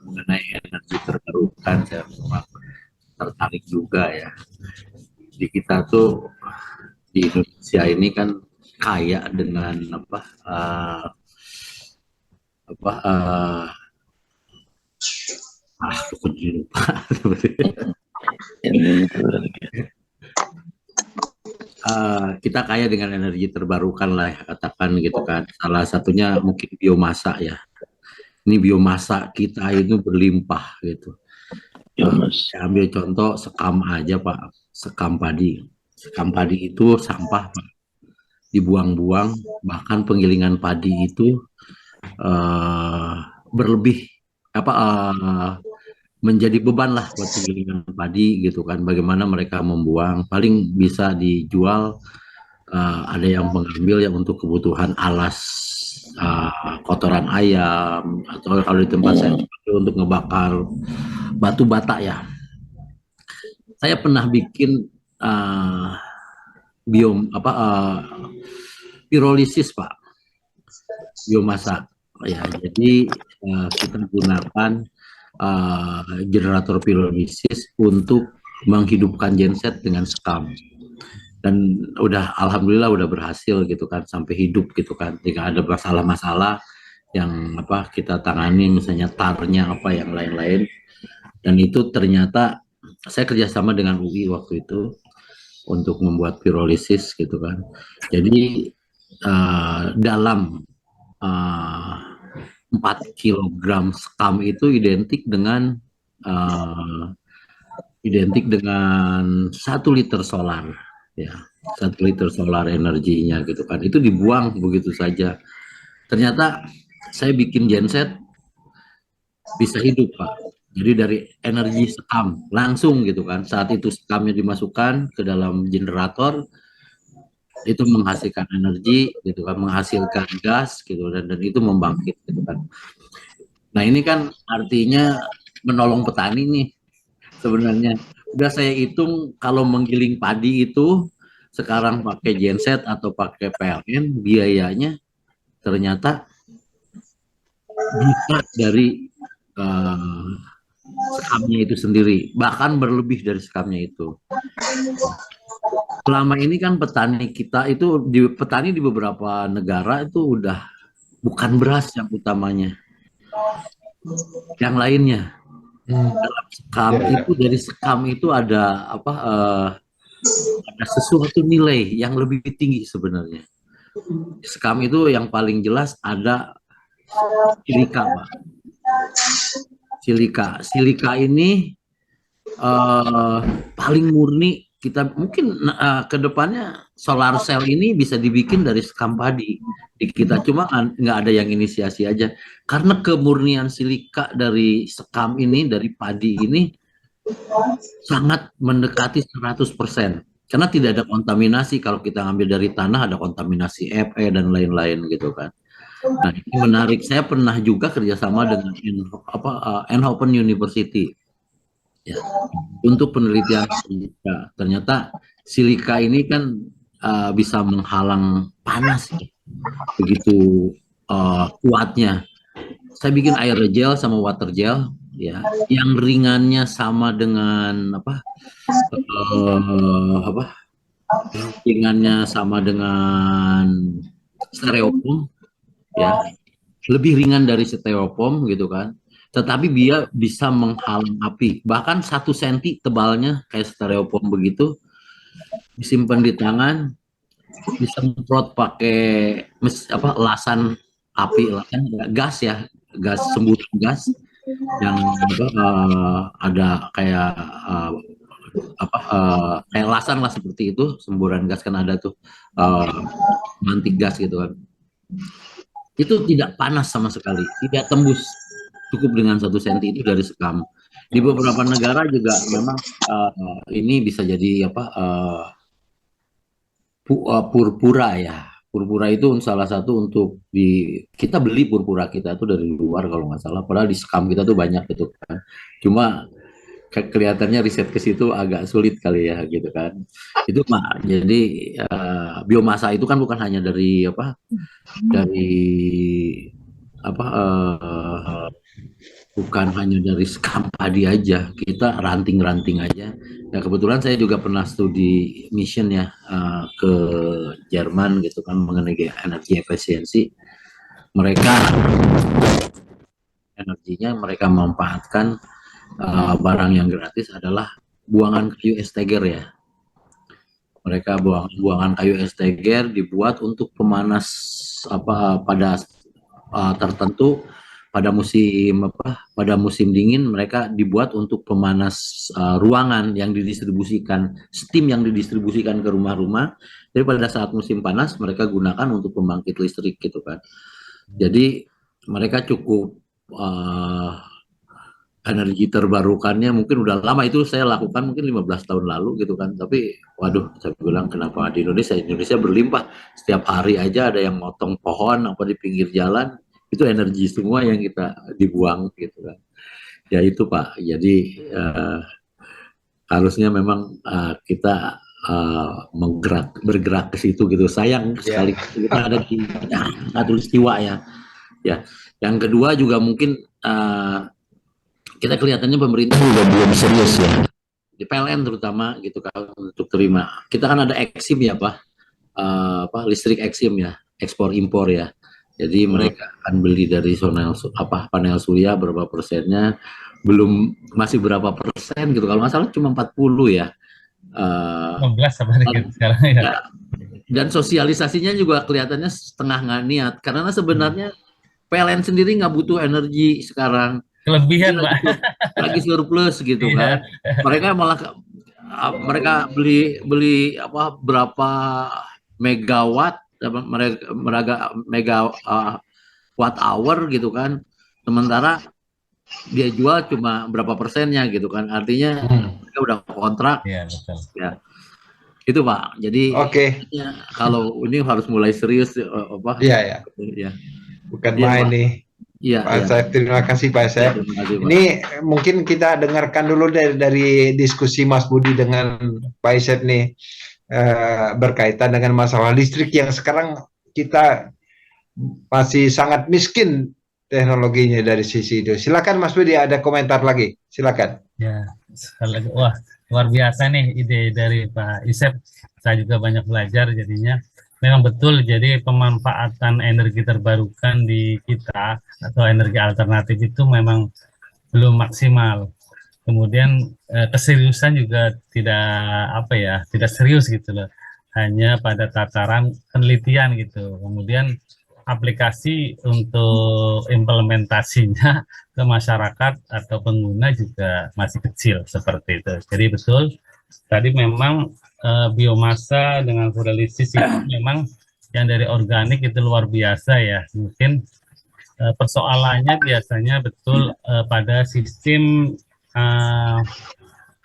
mengenai energi terbarukan, saya memang tertarik juga ya. Di kita tuh di Indonesia ini kan kaya dengan apa aku jadi lupa. Kita kaya dengan energi terbarukan lah ya, katakan gitu kan. Salah satunya mungkin biomasa ya. Ini biomasa kita itu berlimpah gitu. Saya ambil contoh sekam aja Pak, sekam padi. Sekam padi itu sampah Pak, dibuang-buang, bahkan penggilingan padi itu berlebih menjadi beban lah buat penggilingan padi gitu kan. Bagaimana mereka membuang, paling bisa dijual, ada yang mengambil ya untuk kebutuhan alas, kotoran ayam, atau kalau di tempat saya untuk ngebakar batu bata ya. Saya pernah bikin pirolisis Pak, biomasa ya. Jadi kita gunakan generator pirolisis untuk menghidupkan genset dengan sekam, dan alhamdulillah udah berhasil gitu kan, sampai hidup gitu kan. Jika ada masalah-masalah yang kita tangani, misalnya tarnya yang lain-lain, dan itu ternyata saya kerjasama dengan UI waktu itu untuk membuat pirolisis gitu kan. Jadi dalam 4 kilogram sekam itu identik dengan 1 liter solar ya, 1 liter solar energinya gitu kan. Itu dibuang begitu saja. Ternyata saya bikin genset bisa hidup Pak. Jadi dari energi sekam langsung gitu kan, saat itu sekamnya dimasukkan ke dalam generator, itu menghasilkan energi gitu kan, menghasilkan gas gitu, dan itu membangkit gitu kan. Nah ini kan artinya menolong petani nih sebenarnya. Udah saya hitung kalau menggiling padi itu sekarang pakai genset atau pakai PLN, biayanya ternyata bisa dari sekamnya itu sendiri, bahkan berlebih dari sekamnya itu. Selama ini kan petani kita itu, petani di beberapa negara itu udah bukan beras yang utamanya, yang lainnya. Dalam sekam itu, dari sekam itu ada ada sesuatu nilai yang lebih tinggi sebenarnya. Sekam itu yang paling jelas ada silika Pak. Silika ini paling murni. Kita mungkin ke depannya solar cell ini bisa dibikin dari sekam padi di kita, cuma nggak ada yang inisiasi aja karena kemurnian silika dari sekam ini, dari padi ini sangat mendekati 100%, karena tidak ada kontaminasi. Kalau kita ngambil dari tanah ada kontaminasi Fe dan lain-lain gitu kan. Nah ini menarik. Saya pernah juga kerjasama dengan Eindhoven University ya, untuk penelitian silika. Ternyata silika ini kan bisa menghalang panas ya, begitu kuatnya. Saya bikin air gel sama water gel ya, yang ringannya sama dengan ringannya sama dengan styrofoam ya, lebih ringan dari styrofoam gitu kan, tetapi dia bisa menghalang api, bahkan 1 senti tebalnya kayak styrofoam begitu, disimpan di tangan, disemprot pakai lasan api, lasan gas ya, gas, semburan gas yang ada kayak kayak lasan lah, seperti itu, semburan gas kan ada tuh, mantik gas gitu kan. Itu tidak panas sama sekali, tidak tembus, cukup dengan 1 senti itu dari sekam. Di beberapa negara juga memang ini bisa jadi purpura ya. Purpura itu salah satu untuk kita beli purpura kita itu dari luar kalau nggak salah, padahal di sekam kita tuh banyak gitu kan. Cuma kelihatannya riset ke situ agak sulit kali ya gitu kan. Itu jadi biomasa itu kan bukan hanya dari apa bukan hanya dari sekam padi aja, kita ranting-ranting aja. Ya kebetulan saya juga pernah studi mission ya ke Jerman gitu kan mengenai energi efisiensi. Mereka energinya mereka memanfaatkan barang yang gratis adalah buangan kayu esteger ya. Mereka buangan kayu esteger dibuat untuk pemanas pada tertentu pada musim dingin mereka dibuat untuk pemanas ruangan yang didistribusikan steam yang didistribusikan ke rumah-rumah. Jadi pada saat musim panas mereka gunakan untuk pembangkit listrik gitu kan. Jadi mereka cukup energi terbarukannya mungkin udah lama, itu saya lakukan mungkin 15 tahun lalu gitu kan, tapi waduh saya bilang kenapa di Indonesia berlimpah, setiap hari aja ada yang motong pohon apa di pinggir jalan, itu energi semua yang kita dibuang gitu kan. Ya itu Pak, jadi harusnya memang kita bergerak ke situ gitu. Sayang sekali kita ada di Katulistiwa ya. Yang kedua juga mungkin kita kelihatannya pemerintah juga belum serius ya di PLN terutama gitu kan untuk terima. Kita kan ada eksim ya Pak, listrik eksim ya, ekspor impor ya. Jadi mereka akan beli dari panel surya berapa persennya, masih berapa persen gitu. Kalau nggak salah cuma 40 ya. 15 apa gitu sekarang ya. Dan sosialisasinya juga kelihatannya setengah nggak niat karena sebenarnya PLN sendiri nggak butuh energi sekarang. Kelebihan Pak. Lagi surplus gitu kan. Mereka beli berapa megawatt megawatt hour gitu kan. Sementara dia jual cuma berapa persennya gitu kan. Artinya mereka udah kontrak. Iya, betul. Ya. Itu Pak. Jadi kalau ini harus mulai serius Iya. Bukan main nih. Pak Saif, terima kasih Pak Saif. Ini mungkin kita dengarkan dulu dari diskusi Mas Budi dengan Pak Saif nih berkaitan dengan masalah listrik yang sekarang kita masih sangat miskin teknologinya dari sisi itu. Silakan Mas Budi, ada komentar lagi. Silakan. Ya, wah luar biasa nih ide dari Pak Isep. Saya juga banyak belajar jadinya. Memang betul, jadi pemanfaatan energi terbarukan di kita atau energi alternatif itu memang belum maksimal. Kemudian keseriusan juga tidak serius gitu loh. Hanya pada tataran penelitian gitu. Kemudian aplikasi untuk implementasinya ke masyarakat atau pengguna juga masih kecil seperti itu. Jadi betul, tadi memang biomasa dengan fotolisis itu memang yang dari organik itu luar biasa ya. Mungkin persoalannya biasanya betul pada sistem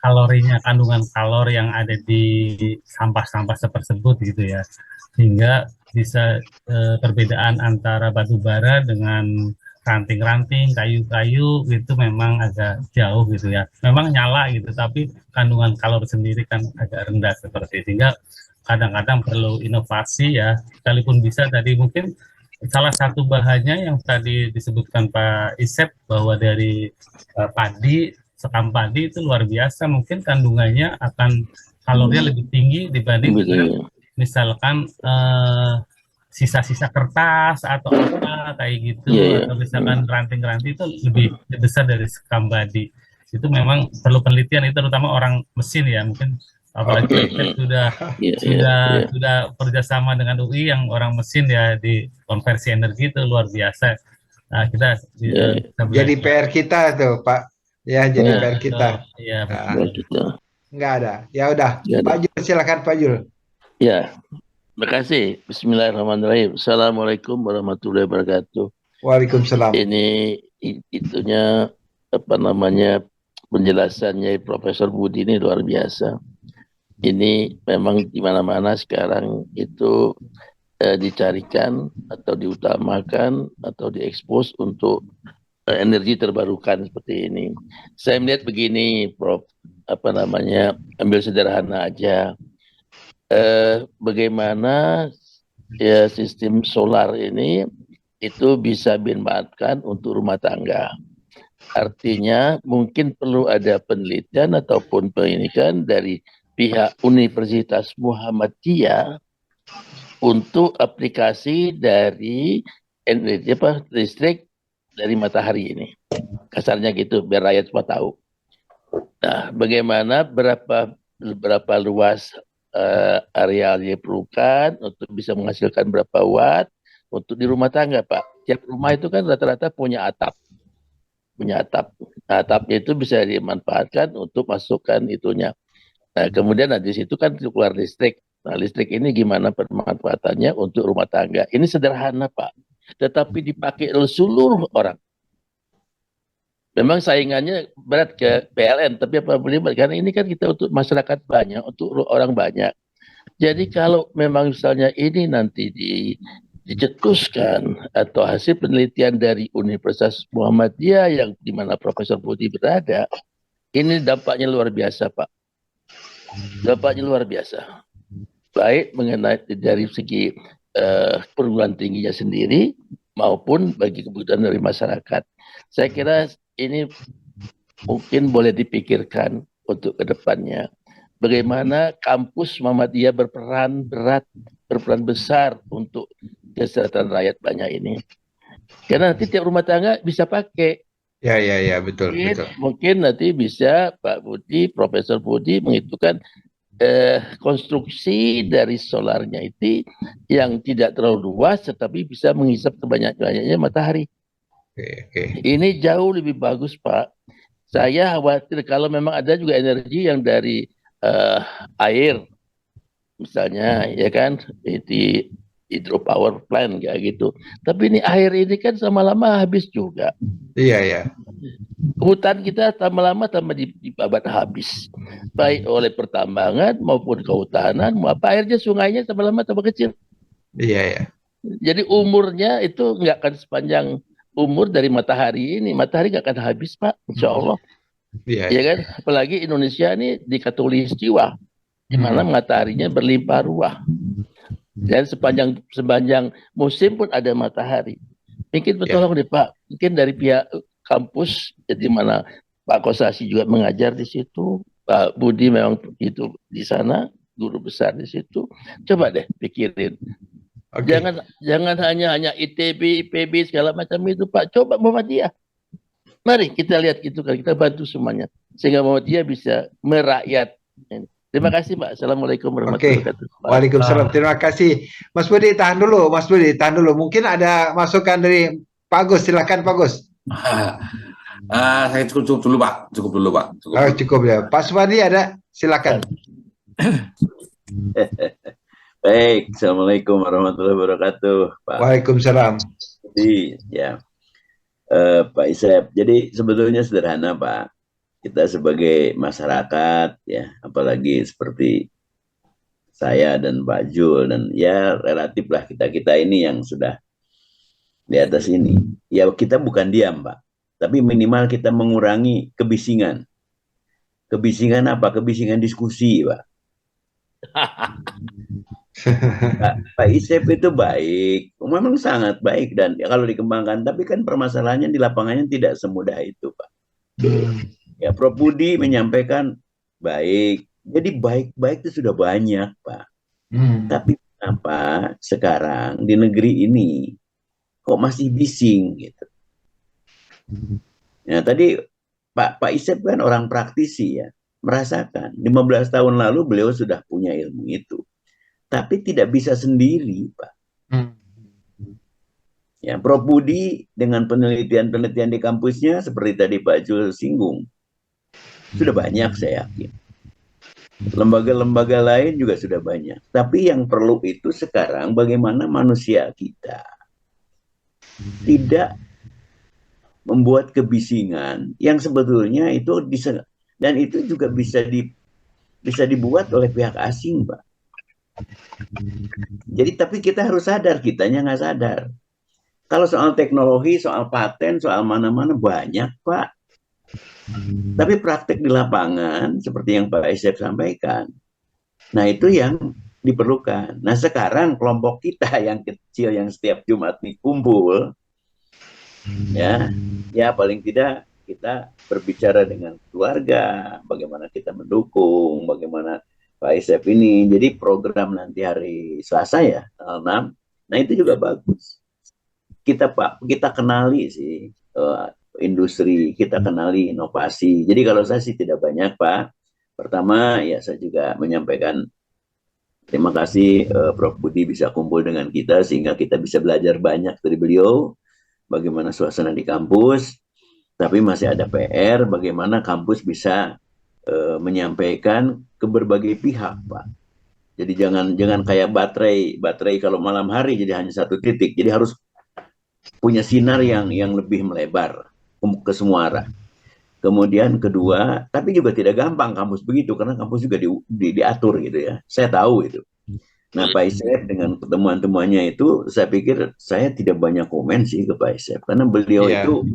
kalorinya, kandungan kalori yang ada di sampah-sampah tersebut gitu ya, sehingga bisa perbedaan antara batu bara dengan ranting-ranting, kayu-kayu itu memang agak jauh gitu ya. Memang nyala gitu, tapi kandungan kalori sendiri kan agak rendah seperti itu. Sehingga kadang-kadang perlu inovasi ya, sekalipun bisa tadi mungkin salah satu bahannya yang tadi disebutkan Pak Isep bahwa dari padi, sekam padi itu luar biasa, mungkin kandungannya akan kalorinya lebih tinggi dibanding dengan misalkan sisa-sisa kertas atau apa kayak gitu, atau misalkan ranting-ranting itu lebih besar dari sekam padi. Itu memang perlu penelitian, itu terutama orang mesin ya, mungkin apalagi sudah kerjasama dengan UI yang orang mesin ya di konversi energi itu luar biasa. Nah, kita jadi PR kita tuh Pak ya, jadi PR kita. Iya, enggak ada. Ya udah, Pak Jul, silakan Pak Jul. Ya, terima kasih. Bismillahirrahmanirrahim. Assalamualaikum warahmatullahi wabarakatuh. Waalaikumsalam. Ini itunya penjelasannya Profesor Budi ini luar biasa. Ini memang di mana-mana sekarang itu dicarikan atau diutamakan atau diekspos untuk energi terbarukan seperti ini. Saya melihat begini, Prof. Ambil sederhana aja. Bagaimana ya sistem solar ini itu bisa dimanfaatkan untuk rumah tangga. Artinya mungkin perlu ada penelitian ataupun penelitian dari pihak Universitas Muhammadiyah untuk aplikasi dari energi listrik dari matahari ini. Kasarnya gitu, biar rakyat semua tahu. Nah, bagaimana berapa luas area yang diperlukan untuk bisa menghasilkan berapa watt untuk di rumah tangga, Pak. Tiap rumah itu kan rata-rata punya atap. Atapnya itu bisa dimanfaatkan untuk masukkan itunya. Nah, kemudian di situ kan keluar listrik. Nah, listrik ini gimana pemanfaatannya untuk rumah tangga? Ini sederhana, Pak. Tetapi dipakai oleh seluruh orang. Memang saingannya berat ke PLN, tapi apa boleh buat? Karena ini kan kita untuk masyarakat banyak, untuk orang banyak. Jadi kalau memang misalnya ini nanti dicetuskan atau hasil penelitian dari Universitas Muhammadiyah yang di mana Profesor Budi berada, ini dampaknya luar biasa, Pak. Dampaknya luar biasa. Baik mengenai dari segi perguruan tingginya sendiri maupun bagi kebutuhan dari masyarakat. Saya kira ini mungkin boleh dipikirkan untuk kedepannya. Bagaimana kampus Muhammadiyah berperan besar untuk kesehatan rakyat banyak ini. Karena nanti tiap rumah tangga bisa pakai. Ya, betul. Mungkin nanti bisa Pak Budi, Profesor Budi menghitungkan konstruksi dari solarnya itu yang tidak terlalu luas tetapi bisa menghisap sebanyak-banyaknya matahari. Oke. Ini jauh lebih bagus, Pak. Saya khawatir kalau memang ada juga energi yang dari air, misalnya, ya kan, di hydropower plant kayak gitu. Tapi ini air ini kan lama-lama habis juga. Iya. Hutan kita lama-lama tambah dibabat habis, baik oleh pertambangan maupun kehutanan. Apa airnya, sungainya lama-lama tambah kecil. Iya. Jadi umurnya itu nggak akan sepanjang umur dari matahari ini. Matahari nggak akan habis, Pak, insya Allah. Iya. Ya kan? Apalagi Indonesia ini di khatulistiwa, di mana mataharinya berlimpah ruah. Dan sepanjang musim pun ada matahari. Mungkin bertolong deh, Pak. Mungkin dari pihak kampus, di mana Pak Kosasi juga mengajar di situ, Pak Budi memang itu di sana, guru besar di situ. Coba deh pikirin. Okay. Jangan hanya ITB, IPB segala macam itu, Pak. Coba Muhammadiyah. Mari kita lihat itu kan, kita bantu semuanya sehingga Muhammadiyah bisa merakyat. Terima kasih, Pak. Assalamualaikum warahmatullahi wabarakatuh. Waalaikumsalam. Terima kasih. Mas Budi, tahan dulu. Mungkin ada masukan dari Pak Agus. Silakan Pak Agus. Saya cukup dulu, Pak. Cukup ya. Pak Supadi ada? Silakan. Baik, Assalamualaikum warahmatullahi wabarakatuh, Pak. Waalaikumsalam. Jadi, ya, Pak Isep. Jadi sebetulnya sederhana, Pak. Kita sebagai masyarakat, ya, apalagi seperti saya dan Pak Jul dan ya relatif lah kita ini yang sudah di atas ini. Ya kita bukan diam, Pak. Tapi minimal kita mengurangi kebisingan. Kebisingan apa? Kebisingan diskusi, Pak. Pak Isep itu baik, memang sangat baik dan ya, kalau dikembangkan, tapi kan permasalahannya di lapangannya tidak semudah itu, Pak. Ya, Prof Budi menyampaikan baik, jadi baik-baik itu sudah banyak, Pak. Tapi kenapa sekarang di negeri ini kok masih bising gitu? Nah, tadi Pak Isep kan orang praktisi ya, merasakan 15 tahun lalu beliau sudah punya ilmu itu. Tapi tidak bisa sendiri, Pak. Ya, Prof Budi dengan penelitian-penelitian di kampusnya seperti tadi Pak Jul singgung, sudah banyak saya yakin. Lembaga-lembaga lain juga sudah banyak. Tapi yang perlu itu sekarang bagaimana manusia kita tidak membuat kebisingan yang sebetulnya itu bisa, dan itu juga bisa dibuat oleh pihak asing, Pak. Jadi tapi kita harus sadar, kitanya nggak sadar. Kalau soal teknologi, soal paten, soal mana-mana banyak, Pak. Tapi praktek di lapangan seperti yang Pak Isep sampaikan, nah itu yang diperlukan. Nah sekarang kelompok kita yang kecil yang setiap Jumat nih kumpul, ya paling tidak kita berbicara dengan keluarga, bagaimana kita mendukung, bagaimana Pak Isep ini. Jadi program nanti hari Selasa ya, tanggal 6. Nah itu juga bagus. Kita kenali sih industri, kita kenali inovasi. Jadi kalau saya sih tidak banyak Pak. Pertama ya saya juga menyampaikan terima kasih Prof. Budi bisa kumpul dengan kita sehingga kita bisa belajar banyak dari beliau. Bagaimana suasana di kampus, tapi masih ada PR bagaimana kampus bisa menyampaikan ke berbagai pihak, Pak. Jadi jangan kayak baterai kalau malam hari jadi hanya satu titik. Jadi harus punya sinar yang lebih melebar ke semua arah. Kemudian kedua, tapi juga tidak gampang kampus begitu karena kampus juga diatur gitu ya. Saya tahu itu. Nah, Pak Isep dengan pertemuan-temuannya itu, saya pikir saya tidak banyak komen sih ke Pak Isep karena beliau itu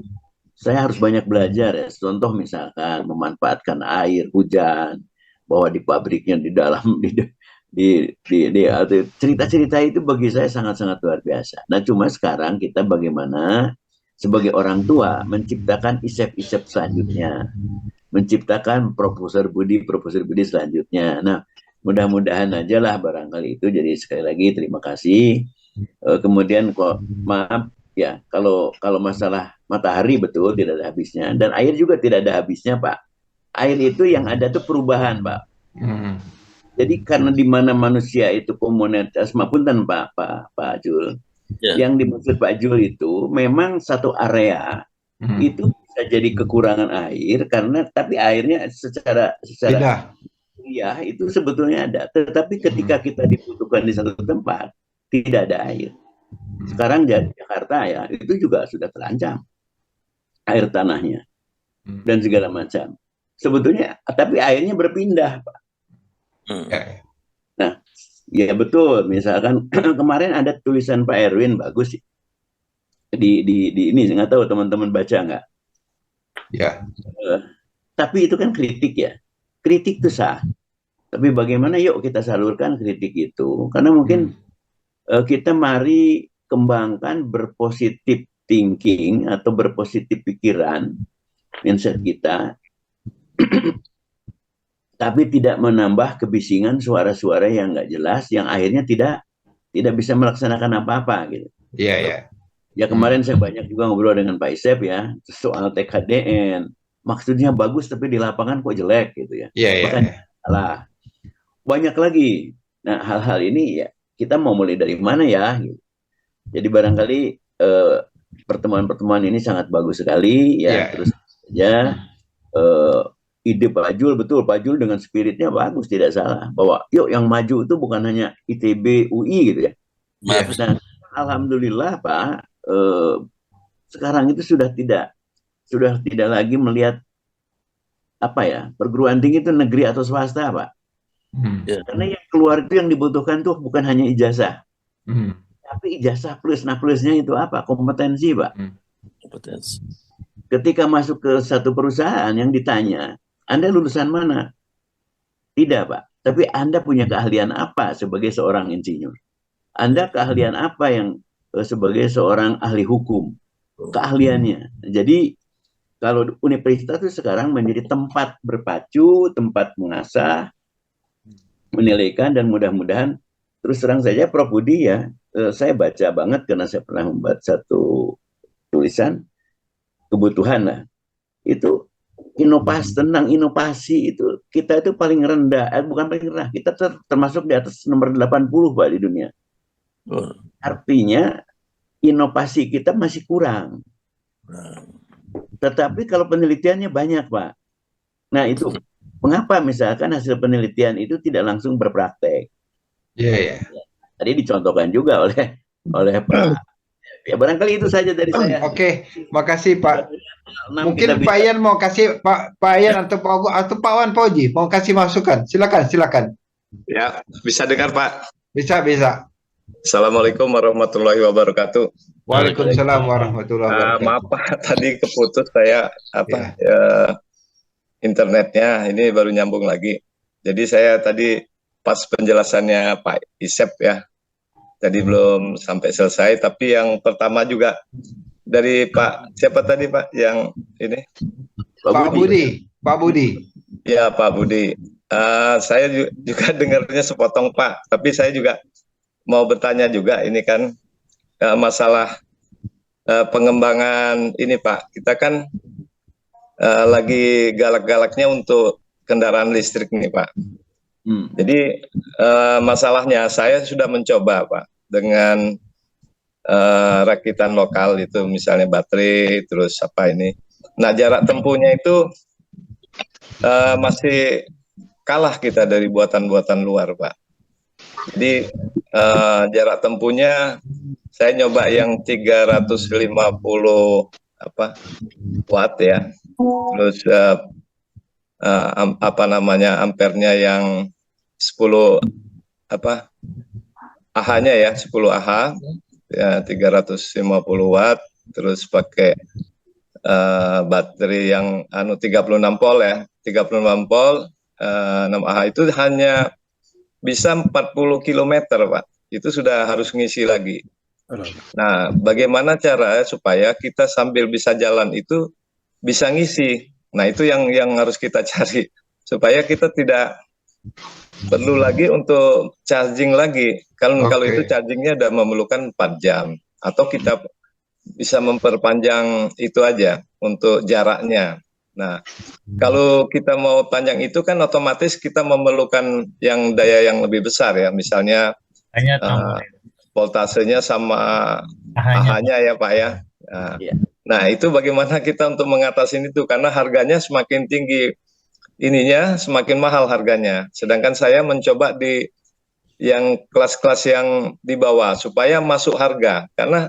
saya harus banyak belajar ya. Contoh misalkan memanfaatkan air hujan, bahwa di pabriknya di dalam cerita-cerita itu bagi saya sangat-sangat luar biasa. Nah, cuma sekarang kita bagaimana sebagai orang tua menciptakan Isep-Isep selanjutnya, menciptakan Profesor Budi selanjutnya. Nah, mudah-mudahan aja lah barangkali itu. Jadi sekali lagi terima kasih. Kemudian kok maaf ya kalau masalah matahari betul tidak ada habisnya dan air juga tidak ada habisnya Pak. Air itu yang ada tuh perubahan Pak. Jadi karena di mana manusia itu komunitas maupun tanpa Pak Jul. Yang dimaksud Pak Jul itu memang satu area itu bisa jadi kekurangan air karena tapi airnya secara ya itu sebetulnya ada. Tetapi ketika kita dibutuhkan di satu tempat tidak ada air. Sekarang di Jakarta ya itu juga sudah terancam air tanahnya dan segala macam. Sebetulnya tapi airnya berpindah Pak. Nah ya betul. Misalkan kemarin ada tulisan Pak Erwin bagus sih. Di ini nggak tahu teman-teman baca nggak? Ya. Tapi itu kan kritik ya. Kritik itu sah. Tapi bagaimana yuk kita salurkan kritik itu? Karena mungkin kita mari kembangkan berpositif thinking atau berpositif pikiran mindset kita. Tapi tidak menambah kebisingan suara-suara yang nggak jelas, yang akhirnya tidak bisa melaksanakan apa-apa gitu. Iya. Ya kemarin saya banyak juga ngobrol dengan Pak Isep ya soal TKDN. Maksudnya bagus tapi di lapangan kok jelek gitu ya. Makanya salah. Banyak lagi. Nah hal-hal ini ya kita mau mulai dari mana ya? Gitu. Jadi barangkali pertemuan-pertemuan ini sangat bagus sekali ya. Terus saja ide Pak Jul betul, Pak Jul dengan spiritnya bagus tidak salah bahwa yuk yang maju itu bukan hanya ITB UI gitu ya. Nah, alhamdulillah Pak sekarang itu sudah tidak lagi melihat apa ya perguruan tinggi itu negeri atau swasta Pak. Karena yang keluar itu yang dibutuhkan tuh bukan hanya ijazah, tapi ijazah plus. Nah plusnya itu apa? Kompetensi Pak. Kompetensi. Ketika masuk ke satu perusahaan yang ditanya, Anda lulusan mana? Tidak Pak. Tapi Anda punya keahlian apa sebagai seorang insinyur? Anda keahlian apa yang sebagai seorang ahli hukum? Keahliannya. Jadi kalau universitas itu sekarang menjadi tempat berpacu, tempat mengasah, menilaikan dan mudah-mudahan terus terang saja Prof. Budi ya, saya baca banget karena saya pernah membuat satu tulisan kebutuhan lah. Itu tentang inovasi itu kita itu paling rendah, bukan paling rendah, kita termasuk di atas nomor 80 Pak di dunia. Artinya inovasi kita masih kurang. Tetapi kalau penelitiannya banyak Pak. Nah itu mengapa misalkan hasil penelitian itu tidak langsung berpraktek? Tadi dicontohkan juga oleh Pak. Ya barangkali itu saja dari saya. Oke, makasih Pak. Mungkin Pak Ian mau kasih Pak Ian atau Pak Wan Pauji mau kasih masukan. Silakan. Ya, bisa dengar Pak? Bisa. Assalamualaikum warahmatullahi wabarakatuh. Waalaikumsalam warahmatullahi wabarakatuh. Maaf Pak, tadi keputus saya internetnya ini baru nyambung lagi. Jadi saya tadi pas penjelasannya Pak Isep ya. Tadi belum sampai selesai, tapi yang pertama juga dari Pak siapa tadi Pak yang ini? Pak Budi. Pak Budi. Ya Pak Budi. Saya juga dengarnya sepotong Pak, tapi saya juga mau bertanya juga ini kan masalah pengembangan ini Pak. Kita kan lagi galak-galaknya untuk kendaraan listrik nih Pak. Jadi masalahnya saya sudah mencoba Pak dengan rakitan lokal itu misalnya baterai terus apa ini. Nah jarak tempuhnya itu masih kalah kita dari buatan-buatan luar Pak. Jadi jarak tempuhnya saya nyoba yang 350 watt ya. Terus apa namanya ampernya yang 10 AH-nya ya 10 AH ya 350 watt terus pakai baterai yang 36 volt ya 36 volt 6 AH itu hanya bisa 40 km Pak itu sudah harus ngisi lagi. Nah bagaimana cara supaya kita sambil bisa jalan itu bisa ngisi. Nah itu yang harus kita cari supaya kita tidak perlu lagi untuk charging lagi. Kalau itu chargingnya udah memerlukan 4 jam atau kita bisa memperpanjang itu aja untuk jaraknya. Nah, kalau kita mau panjang itu kan otomatis kita memerlukan yang daya yang lebih besar ya, misalnya voltasenya sama AH-nya ya Pak ya. Nah, itu bagaimana kita untuk mengatasi itu karena harganya semakin tinggi. Ininya semakin mahal harganya. Sedangkan saya mencoba di yang kelas-kelas yang di bawah supaya masuk harga. Karena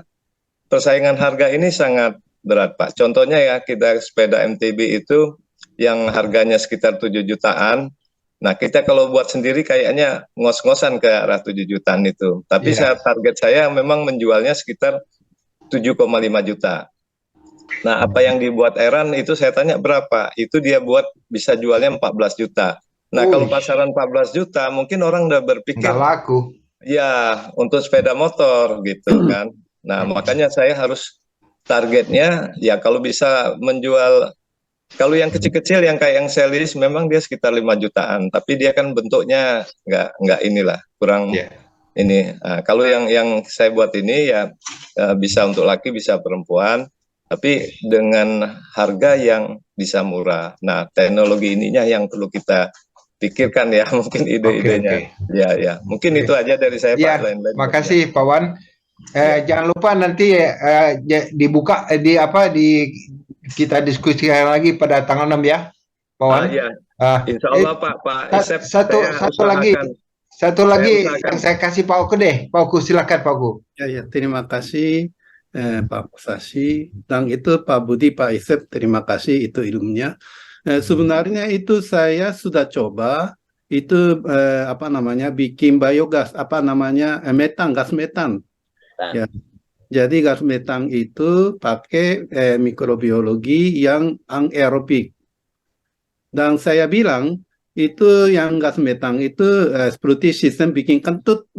persaingan harga ini sangat berat, Pak. Contohnya ya, kita sepeda MTB itu yang harganya sekitar 7 jutaan. Nah, kita kalau buat sendiri kayaknya ngos-ngosan ke arah 7 jutaan itu. Tapi target saya memang menjualnya sekitar 7,5 juta. Nah, apa yang dibuat Eran itu saya tanya berapa? Itu dia buat bisa jualnya 14 juta. Nah, kalau pasaran 14 juta, mungkin orang udah berpikir nggak laku. Ya, untuk sepeda motor gitu kan. Nah, makanya saya harus targetnya ya kalau bisa menjual kalau yang kecil-kecil yang kayak yang series memang dia sekitar 5 jutaan, tapi dia kan bentuknya nggak inilah, kurang ini. Nah, kalau yang saya buat ini ya bisa untuk laki, bisa perempuan. Tapi dengan harga yang bisa murah. Nah, teknologi ininya yang perlu kita pikirkan ya, mungkin ide-idenya. Ya, mungkin itu aja dari saya Pak. Lain-lain. Makasih Pak Wan. Jangan lupa nanti dibuka kita diskusikan lagi pada tanggal 6 ya, Pak Wan. Insya Allah Pak Isep. Satu lagi yang saya kasih Pak Oku deh. Pak Oku silakan Pak Oku. Ya, terima kasih. Pak Sasi, dan itu Pak Budi, Pak Isep, terima kasih itu ilmunya. Sebenarnya itu saya sudah coba itu bikin biogas, gas metan. Ya. Jadi gas metan itu pakai mikrobiologi yang anaerobik. Dan saya bilang itu yang gas metan itu seperti sistem bikin kentut.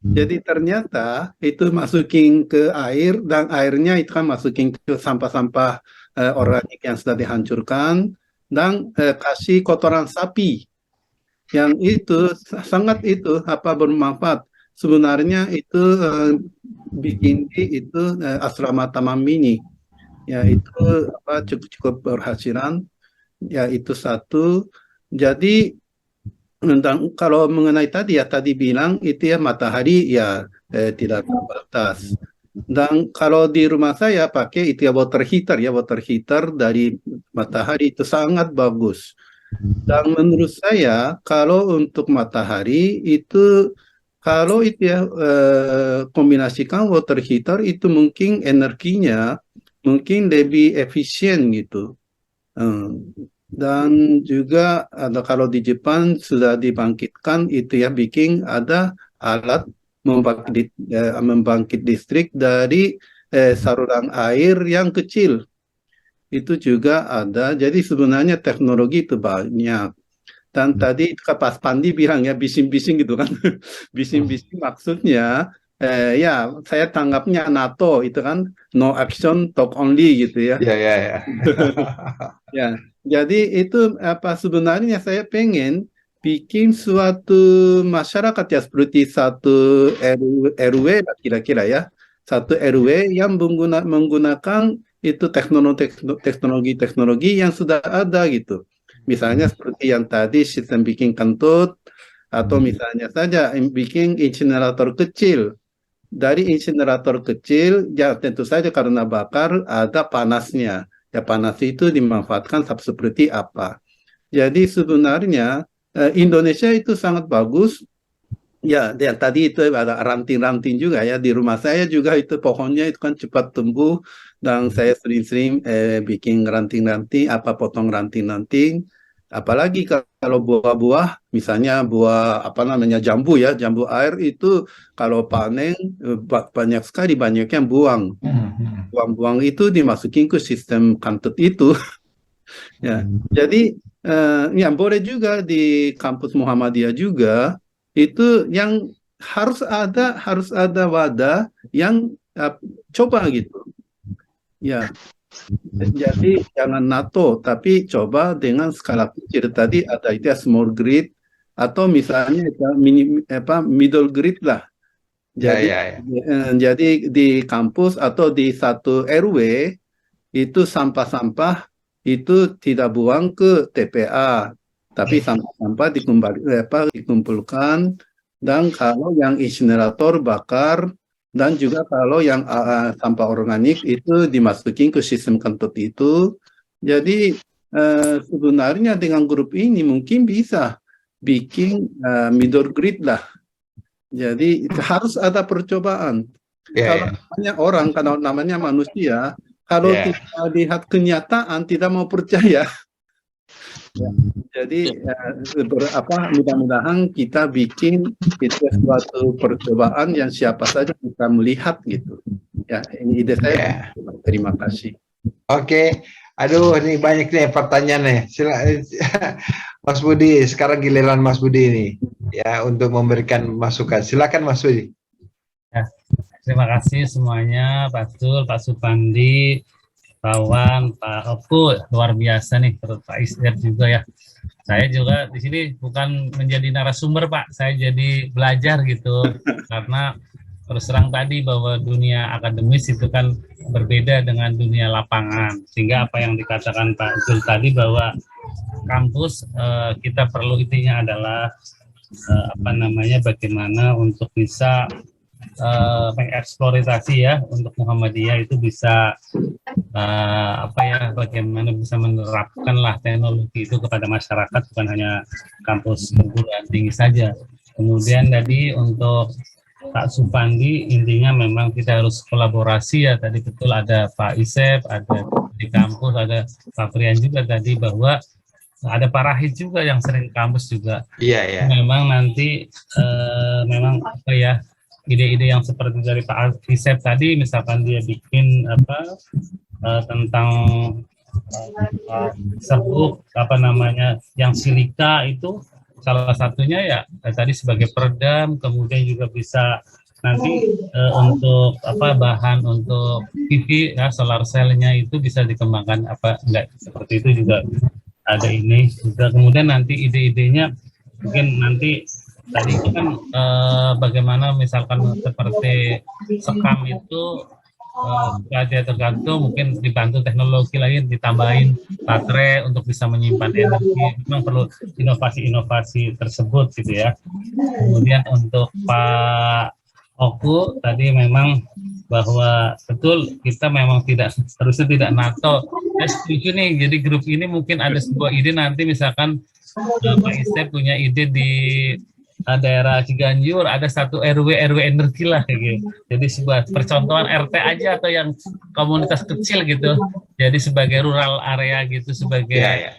Jadi ternyata itu masukin ke air dan airnya itu kan masukin ke sampah-sampah organik yang sudah dihancurkan dan kasih kotoran sapi yang itu sangat bermanfaat. Sebenarnya itu bikin itu asrama taman mini ya itu cukup berhasilan ya itu satu. Jadi tentang kalau mengenai tadi bilang itu ya matahari ya tidak terbatas. Dan kalau di rumah saya pakai itu ya water heater dari matahari itu sangat bagus. Dan menurut saya kalau untuk matahari itu kalau itu ya kombinasikan water heater itu mungkin energinya mungkin lebih efisien gitu. Dan juga ada kalau di Jepang sudah dibangkitkan itu ya bikin ada alat membangkit listrik dari saluran air yang kecil itu juga ada. Jadi sebenarnya teknologi itu banyak. Dan tadi Pas Pandi bilang ya bising-bising gitu kan. Bising-bising maksudnya ya saya tanggapnya NATO itu kan no action talk only gitu ya. Ya, ya, ya. Ya, jadi itu sebenarnya saya pengen bikin suatu masyarakat ya seperti satu RW lah kira-kira ya. Satu RW yang menggunakan itu teknologi yang sudah ada gitu. Misalnya seperti yang tadi sistem bikin kentut, atau misalnya saja bikin insinerator kecil. Dari insinerator kecil, ya tentu saja karena bakar ada panasnya. Ya panas itu dimanfaatkan seperti apa. Jadi sebenarnya Indonesia itu sangat bagus. Ya, yang tadi itu ada ranting-ranting juga ya. Di rumah saya juga itu pohonnya itu kan cepat tumbuh. Dan saya sering-sering bikin ranting-ranting, potong ranting-ranting. Apalagi kalau buah-buah, misalnya buah jambu ya, jambu air itu kalau panen banyak sekali banyak yang buang. Buang-buang itu dimasukin ke sistem kantut itu. Ya, jadi ya boleh juga di kampus Muhammadiyah juga itu yang harus ada wadah yang coba gitu. Ya. Jadi jangan NATO, tapi coba dengan skala kecil. Tadi ada itu small grid atau misalnya middle grid lah. Jadi, jadi di kampus atau di satu RW itu sampah-sampah itu tidak buang ke TPA, tapi sampah-sampah dikumpulkan. Dan kalau yang insinerator bakar. Dan juga kalau yang sampah organik itu dimasukin ke sistem kentut itu. Jadi sebenarnya dengan grup ini mungkin bisa bikin middle grid lah. Jadi harus ada percobaan. Kalau namanya orang, kalau namanya manusia, kalau tidak lihat kenyataan tidak mau percaya. Ya, jadi mudah-mudahan kita bikin itu suatu percobaan yang siapa saja bisa melihat gitu. Ya, ini ide saya. Terima kasih. Oke. Aduh, ini banyak nih pertanyaan nih. Mas Budi, sekarang giliran Mas Budi ini ya untuk memberikan masukan. Silakan Mas Budi. Ya, terima kasih semuanya, Pak Tul, Pak Supandi, kawan, Pak Oku, luar biasa nih, terus Pak Isder juga ya. Saya juga di sini bukan menjadi narasumber Pak, saya jadi belajar gitu, karena terus terang tadi bahwa dunia akademis itu kan berbeda dengan dunia lapangan, sehingga apa yang dikatakan Pak Zul tadi bahwa kampus kita perlu intinya adalah bagaimana untuk bisa mengeksploitasi ya untuk Muhammadiyah itu bisa bagaimana bisa menerapkan lah teknologi itu kepada masyarakat, bukan hanya kampus perguruan tinggi saja. Kemudian tadi untuk Pak Supandi intinya memang kita harus kolaborasi ya, tadi betul ada Pak Isep, ada di kampus, ada Pak Prian juga tadi, bahwa ada Pak Rahid juga yang sering kampus juga. Iya. Memang nanti memang ide-ide yang seperti dari Pak Isep tadi, misalkan dia bikin tentang serbuk yang silika itu salah satunya ya tadi sebagai peredam, kemudian juga bisa nanti untuk bahan untuk PV ya, solar cell-nya itu bisa dikembangkan seperti itu juga ada ini juga. Kemudian nanti ide-idenya mungkin nanti tadi itu kan bagaimana misalkan seperti sekam itu tergantung mungkin dibantu teknologi lain, ditambahin baterai untuk bisa menyimpan energi. Memang perlu inovasi-inovasi tersebut gitu ya. Kemudian untuk Pak Oku tadi memang bahwa betul kita memang harusnya tidak NATO. Saya setuju nih, jadi grup ini mungkin ada sebuah ide nanti misalkan Pak Isep punya ide di daerah Ciganjur ada satu RW energi lah kayak gitu. Jadi sebuah percontohan RT aja atau yang komunitas kecil gitu. Jadi sebagai rural area gitu, sebagai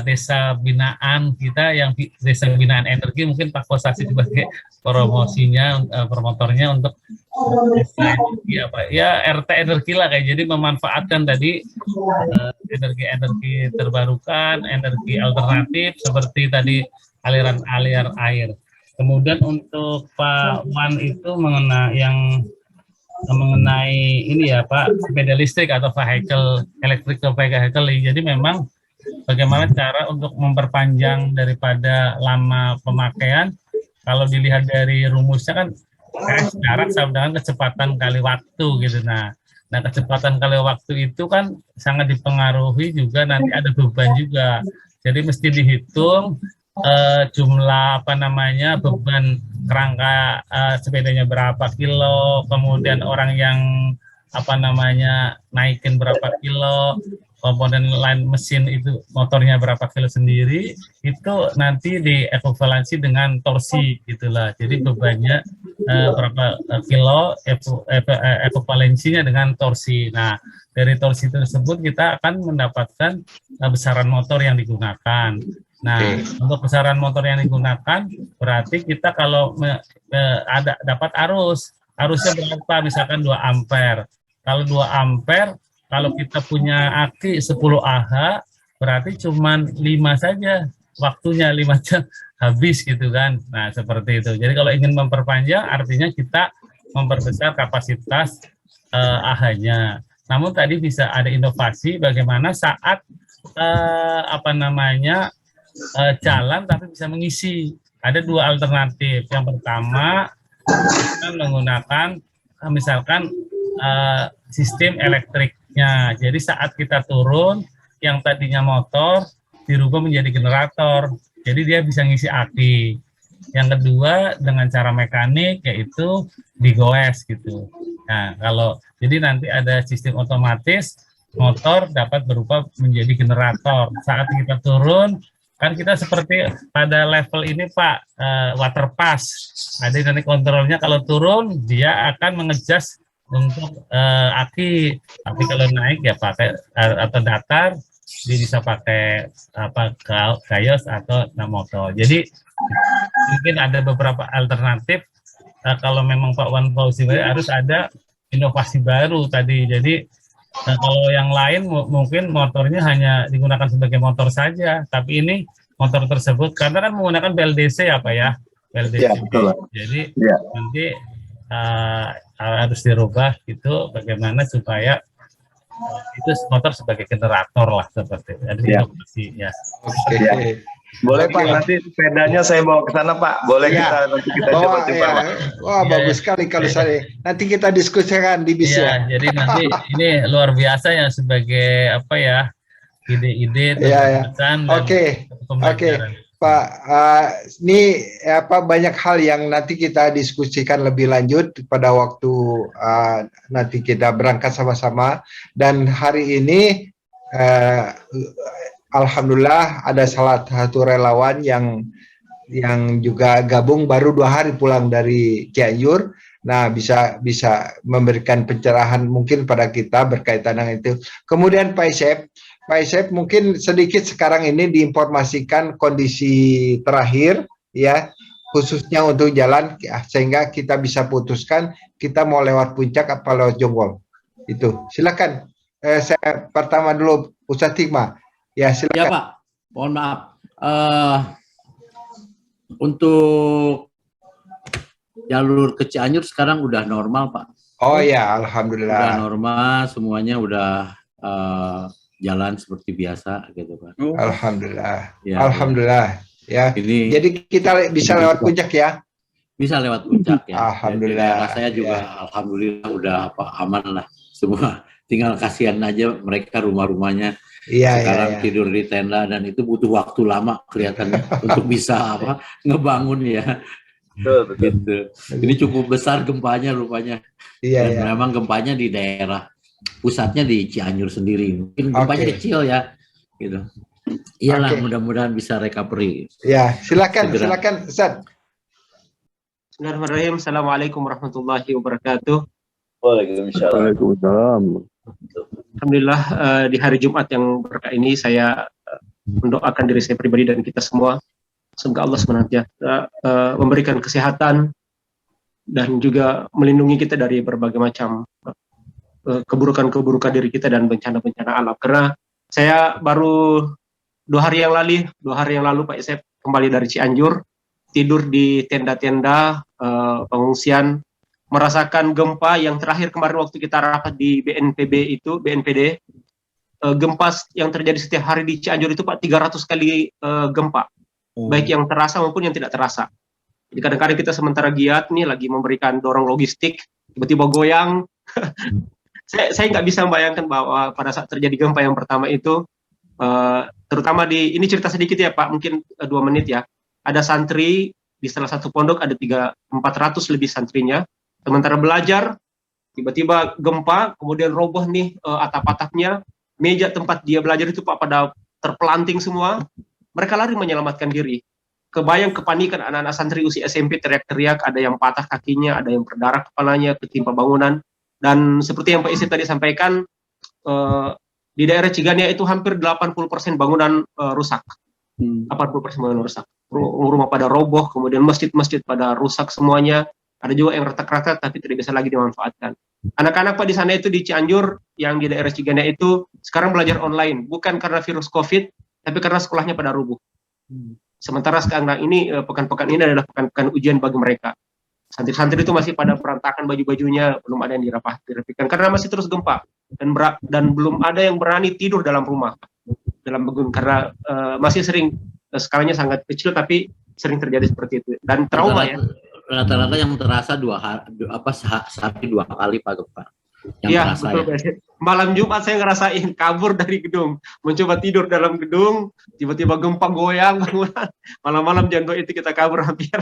desa binaan kita, yang desa binaan energi, mungkin Pak Kosasi sebagai promosinya, promotornya untuk desa energi RT energi lah kayak. Jadi memanfaatkan tadi energi terbarukan, energi alternatif seperti tadi aliran air. Kemudian untuk Pak Wan itu mengenai ini ya Pak, sepeda listrik atau electrical vehicle. Jadi memang bagaimana cara untuk memperpanjang daripada lama pemakaian. Kalau dilihat dari rumusnya kan jarak sama dengan kecepatan kali waktu gitu. Nah kecepatan kali waktu itu kan sangat dipengaruhi juga nanti ada beban juga. Jadi mesti dihitung jumlah beban kerangka sepedanya berapa kilo, kemudian orang yang naikin berapa kilo, komponen lain mesin itu motornya berapa kilo sendiri, itu nanti diekuivalensi dengan torsi gitulah. Jadi bebannya berapa kilo, ekuivalensinya dengan torsi. Nah dari torsi tersebut kita akan mendapatkan besaran motor yang digunakan. Nah, untuk besaran motor yang digunakan, berarti kita kalau dapat arusnya berapa? Misalkan 2 ampere. Kalau 2 ampere, kalau kita punya aki 10 Ah, berarti cuma 5 saja waktunya, 5 jam habis gitu kan. Nah, seperti itu. Jadi kalau ingin memperpanjang, artinya kita memperbesar kapasitas Ah-nya. Namun tadi bisa ada inovasi bagaimana saat jalan tapi bisa mengisi. Ada 2 alternatif. Yang pertama kita menggunakan misalkan sistem elektriknya. Jadi saat kita turun yang tadinya motor dirubah menjadi generator. Jadi dia bisa ngisi aki. Yang kedua dengan cara mekanik yaitu digoes gitu. Nah, jadi nanti ada sistem otomatis motor dapat berubah menjadi generator. Saat kita turun kan kita seperti pada level ini Pak, water pass. Ada nanti kontrolnya kalau turun dia akan mengejas untuk aki. Tapi kalau naik ya pakai atau datar dia bisa pakai gayos atau motor. Jadi mungkin ada beberapa alternatif. Kalau memang Pak Wan Fauzi harus ada inovasi baru tadi. Jadi kalau yang lain mungkin motornya hanya digunakan sebagai motor saja, tapi ini motor tersebut karena kan menggunakan BLDC apa ya, BLDC. Ya, betul. Jadi nanti harus dirubah gitu, bagaimana supaya itu motor sebagai generator lah seperti itu. Jadi inovasi ya. Oke. Boleh Pak, nanti sepedanya saya bawa ke sana Pak. Boleh nanti kita coba-coba Pak. Wah, bagus sekali kalau saya. Nanti kita diskusikan di bis ya. Jadi nanti ini luar biasa ya sebagai ide-ide dan Oke. Pak, ini banyak hal yang nanti kita diskusikan lebih lanjut pada waktu nanti kita berangkat sama-sama. Dan hari ini alhamdulillah ada salah satu relawan yang juga gabung baru 2 hari pulang dari Cianjur. Nah, bisa memberikan pencerahan mungkin pada kita berkaitan dengan itu. Kemudian Pak Isep mungkin sedikit sekarang ini diinformasikan kondisi terakhir ya, khususnya untuk jalan sehingga kita bisa putuskan kita mau lewat puncak apa lewat Jonggol. Itu. Silakan. Saya pertama dulu Ustaz Hikmah. Ya, silakan. Ya Pak, mohon maaf. Untuk jalur ke Cianjur sekarang udah normal Pak. Oh ya, alhamdulillah. Udah normal, semuanya udah jalan seperti biasa gitu Pak. Alhamdulillah. Ya, alhamdulillah. Ya. Jadi kita bisa lewat puncak ya? Bisa lewat puncak ya. Alhamdulillah. Saya juga alhamdulillah udah aman lah semua. Tinggal kasihan aja mereka rumah-rumahnya. Sekarang tidur di tenda dan itu butuh waktu lama kelihatannya untuk bisa ngebangun ya. Betul. Gitu. Ini cukup besar gempanya rupanya. Dan memang gempanya di daerah pusatnya di Cianjur sendiri. Mungkin gempanya kecil ya. Gitu. Iyalah mudah-mudahan bisa recovery. Ya, silakan Ustaz. Bismillahirrahmanirrahim. Assalamualaikum warahmatullahi wabarakatuh. Waalaikumsalam. Alhamdulillah di hari Jumat yang berkah ini saya mendoakan diri saya pribadi dan kita semua semoga Allah senantiasa memberikan kesehatan dan juga melindungi kita dari berbagai macam keburukan-keburukan diri kita dan bencana-bencana alam. Karena Saya baru 2 hari yang lalu Pak Isep kembali dari Cianjur, tidur di tenda-tenda pengungsian, merasakan gempa yang terakhir kemarin waktu kita rapat di BNPD, gempa yang terjadi setiap hari di Cianjur itu Pak 300 kali gempa, baik yang terasa maupun yang tidak terasa. Jadi kadang-kadang kita sementara giat nih lagi memberikan dorong logistik, tiba-tiba goyang. Saya nggak bisa membayangkan bahwa pada saat terjadi gempa yang pertama itu, terutama ini cerita sedikit ya Pak, mungkin 2 menit ya. Ada santri di salah satu pondok, ada 400 lebih santrinya, sementara belajar, tiba-tiba gempa, kemudian roboh nih atap-atapnya, meja tempat dia belajar itu Pak pada terpelanting semua. Mereka lari menyelamatkan diri. Kebayang kepanikan anak-anak santri usia SMP, teriak-teriak, ada yang patah kakinya, ada yang berdarah kepalanya, ketimpa bangunan. Dan seperti yang Pak Isip tadi sampaikan, di daerah Cigania itu hampir 80% bangunan rusak. 80% bangunan rusak. Rumah pada roboh, kemudian masjid-masjid pada rusak semuanya. Ada juga yang retak-retak tapi tidak bisa lagi dimanfaatkan. Anak-anak Pak di sana itu di Cianjur, yang di daerah Cigania itu sekarang belajar online, bukan karena virus COVID, tapi karena sekolahnya pada rubuh. Sementara sekarang ini, pekan-pekan ini adalah pekan-pekan ujian bagi mereka. Santri-santri itu masih pada berantakan baju-bajunya, belum ada yang dirapikan karena masih terus gempa, dan belum ada yang berani tidur dalam rumah, dalam bangun, karena masih sering, skalanya sangat kecil tapi sering terjadi seperti itu, dan trauma ya. Rata-rata yang terasa sehari 2 kali Pak gempa. Iya, betul. Ya. Malam Jumat saya ngerasain kabur dari gedung, mencoba tidur dalam gedung, tiba-tiba gempa goyang bangunan. Malam-malam jam 2 itu kita kabur hampir.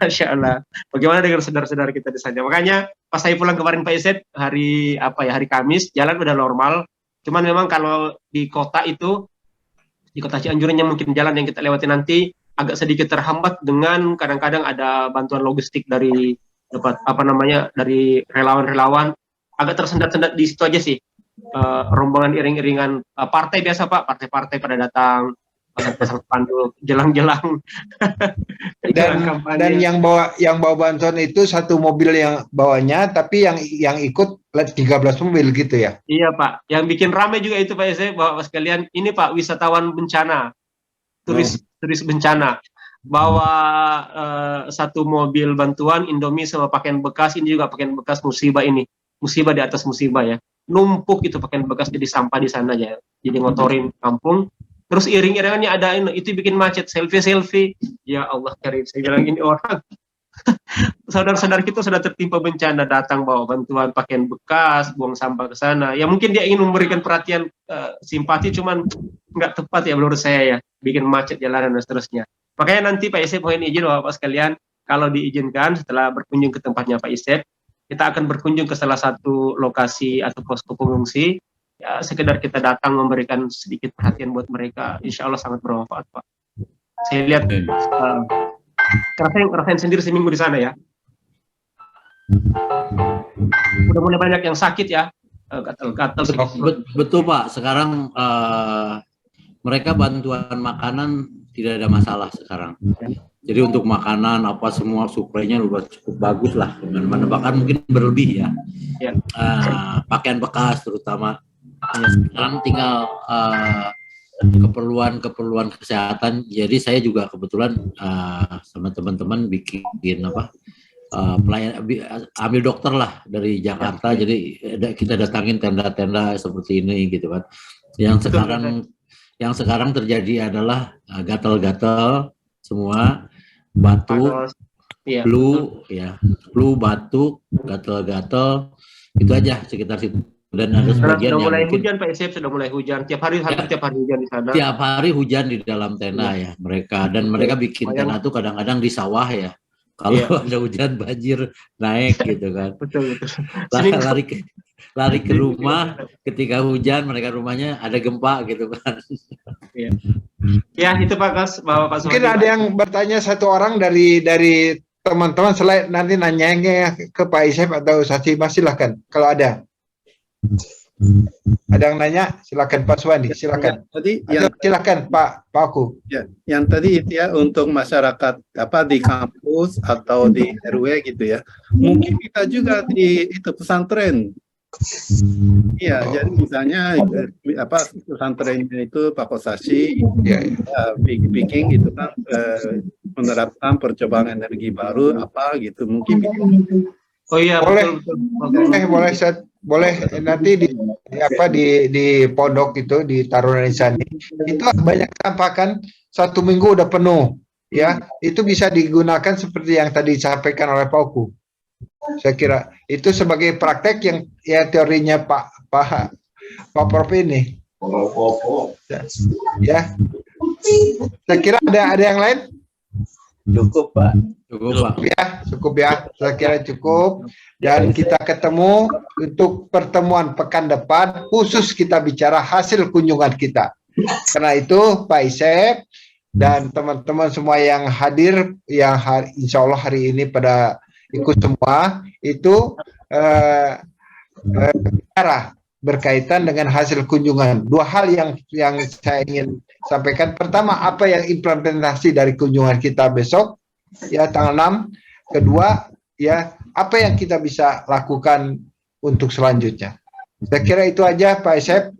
Masya Allah. Bagaimana dengan saudara-saudara kita di sana? Makanya pas saya pulang kemarin Pak Isep, hari Kamis, jalan udah normal. Cuman memang kalau di kota Cianjurnya mungkin jalan yang kita lewati nanti agak sedikit terhambat dengan kadang-kadang ada bantuan logistik dari dari relawan-relawan. Agak tersendat-sendat di situ aja sih. Rombongan iring-iringan partai biasa Pak, partai-partai pada datang, pasang spanduk jelang-jelang. Dan yang bawa bantuan itu 1 mobil yang bawanya, tapi yang ikut 13 mobil gitu ya. Iya Pak, yang bikin ramai juga itu Pak saya bawa sekalian, ini Pak wisatawan bencana, turis bencana. Bawa 1 mobil bantuan, Indomie sama pakaian bekas, ini juga pakaian bekas musibah ini. Musibah di atas musibah ya, numpuk itu pakaian bekas jadi sampah di sana ya, jadi ngotorin kampung. Terus iring-iringannya ada itu bikin macet, selfie, ya Allah karim, saya bilang ini orang saudara-saudara kita sudah tertimpa bencana, datang bawa bantuan pakaian bekas, buang sampah ke sana. Ya mungkin dia ingin memberikan perhatian, simpati, cuman nggak tepat ya menurut saya ya, bikin macet jalanan dan seterusnya. Makanya nanti Pak Isep mohon izin Bapak sekalian, kalau diizinkan setelah berkunjung ke tempatnya Pak Isep, kita akan berkunjung ke salah satu lokasi atau posko pengungsi, ya sekedar kita datang memberikan sedikit perhatian buat mereka, insya Allah sangat bermanfaat Pak. Saya lihat, rasain sendiri seminggu di sana ya. Udah mulai banyak yang sakit ya, gatal-gatal. Betul Pak, sekarang mereka bantuan makanan tidak ada masalah sekarang. Jadi untuk makanan apa semua suplainya udah cukup bagus lah, dengan bahkan mungkin berlebih ya. Pakaian bekas terutama. Sekarang tinggal keperluan kesehatan. Jadi saya juga kebetulan sama teman-teman bikin ambil dokter lah dari Jakarta. Jadi kita datangin tenda-tenda seperti ini gitu kan. Yang sekarang terjadi adalah gatal-gatal semua, batuk, flu, batuk, gatal-gatal, itu aja sekitar situ. Dan ada sebagian sudah mulai hujan Pak Isep, sudah mulai hujan tiap hari hujan di sana. Tiap hari hujan di dalam tenda ya mereka, dan mereka bikin tenda tuh kadang-kadang di sawah ya. Kalau ada hujan banjir naik gitu kan. Betul. Lari ke rumah ketika hujan, mereka rumahnya ada gempa gitu kan. Ya itu Pak Kas, Bapak Mungkin ada yang bertanya 1 orang dari teman-teman, selain nanti nanyanya ke Pak Isep atau Saksi Mas, silahkan kalau ada. Ada yang nanya, silakan Pak Suwandi, silakan. Silakan Pak Aku. Ya, yang tadi itu ya untuk masyarakat di kampus atau di RW gitu ya. Mungkin kita juga di pesantren Iya, jadi misalnya pesantrennya itu Pak Kosasi bikin itu kan menerapkan percobaan energi baru apa gitu mungkin. Oh iya, Boleh. betul. Boleh nanti di pondok itu di Taruna Insani itu banyak sampah kan, 1 minggu udah penuh ya, itu bisa digunakan seperti yang tadi disampaikan oleh Pak Oku. Saya kira itu sebagai praktek yang ya teorinya Pak Prof ini. Ya. Saya kira ada yang lain? Cukup, Pak. Cukup ya. Saya kira cukup. Dan kita ketemu untuk pertemuan pekan depan, khusus kita bicara hasil kunjungan kita. Karena itu Pak Isep dan teman-teman semua yang hadir, yang insya Allah hari ini pada ikut semua, itu bicara berkaitan dengan hasil kunjungan. 2 hal yang saya ingin sampaikan. Pertama, apa yang implementasi dari kunjungan kita besok, ya tanggal 6. Kedua, ya apa yang kita bisa lakukan untuk selanjutnya. Saya kira itu aja Pak Isep,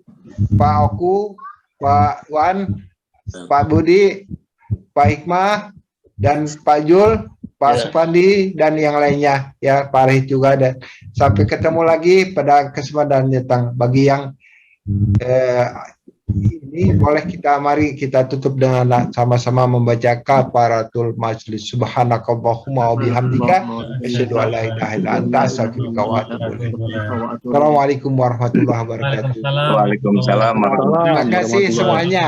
Pak Oku, Pak Wan, Pak Budi, Pak Hikmah, dan Pak Jul, Pak Supandi, dan yang lainnya, ya Pak Arif juga. Dan sampai ketemu lagi pada kesempatan datang. Bagi yang ini mari kita tutup dengan sama-sama membaca kafaratul majlis. Subhanakallahumma wa bihamdika asyhadu an la ilaha illa anta astaghfiruka wa atubu ilaik. Assalamualaikum warahmatullahi wabarakatuh. Waalaikumsalam warahmatullahi wabarakatuh. Terima kasih semuanya.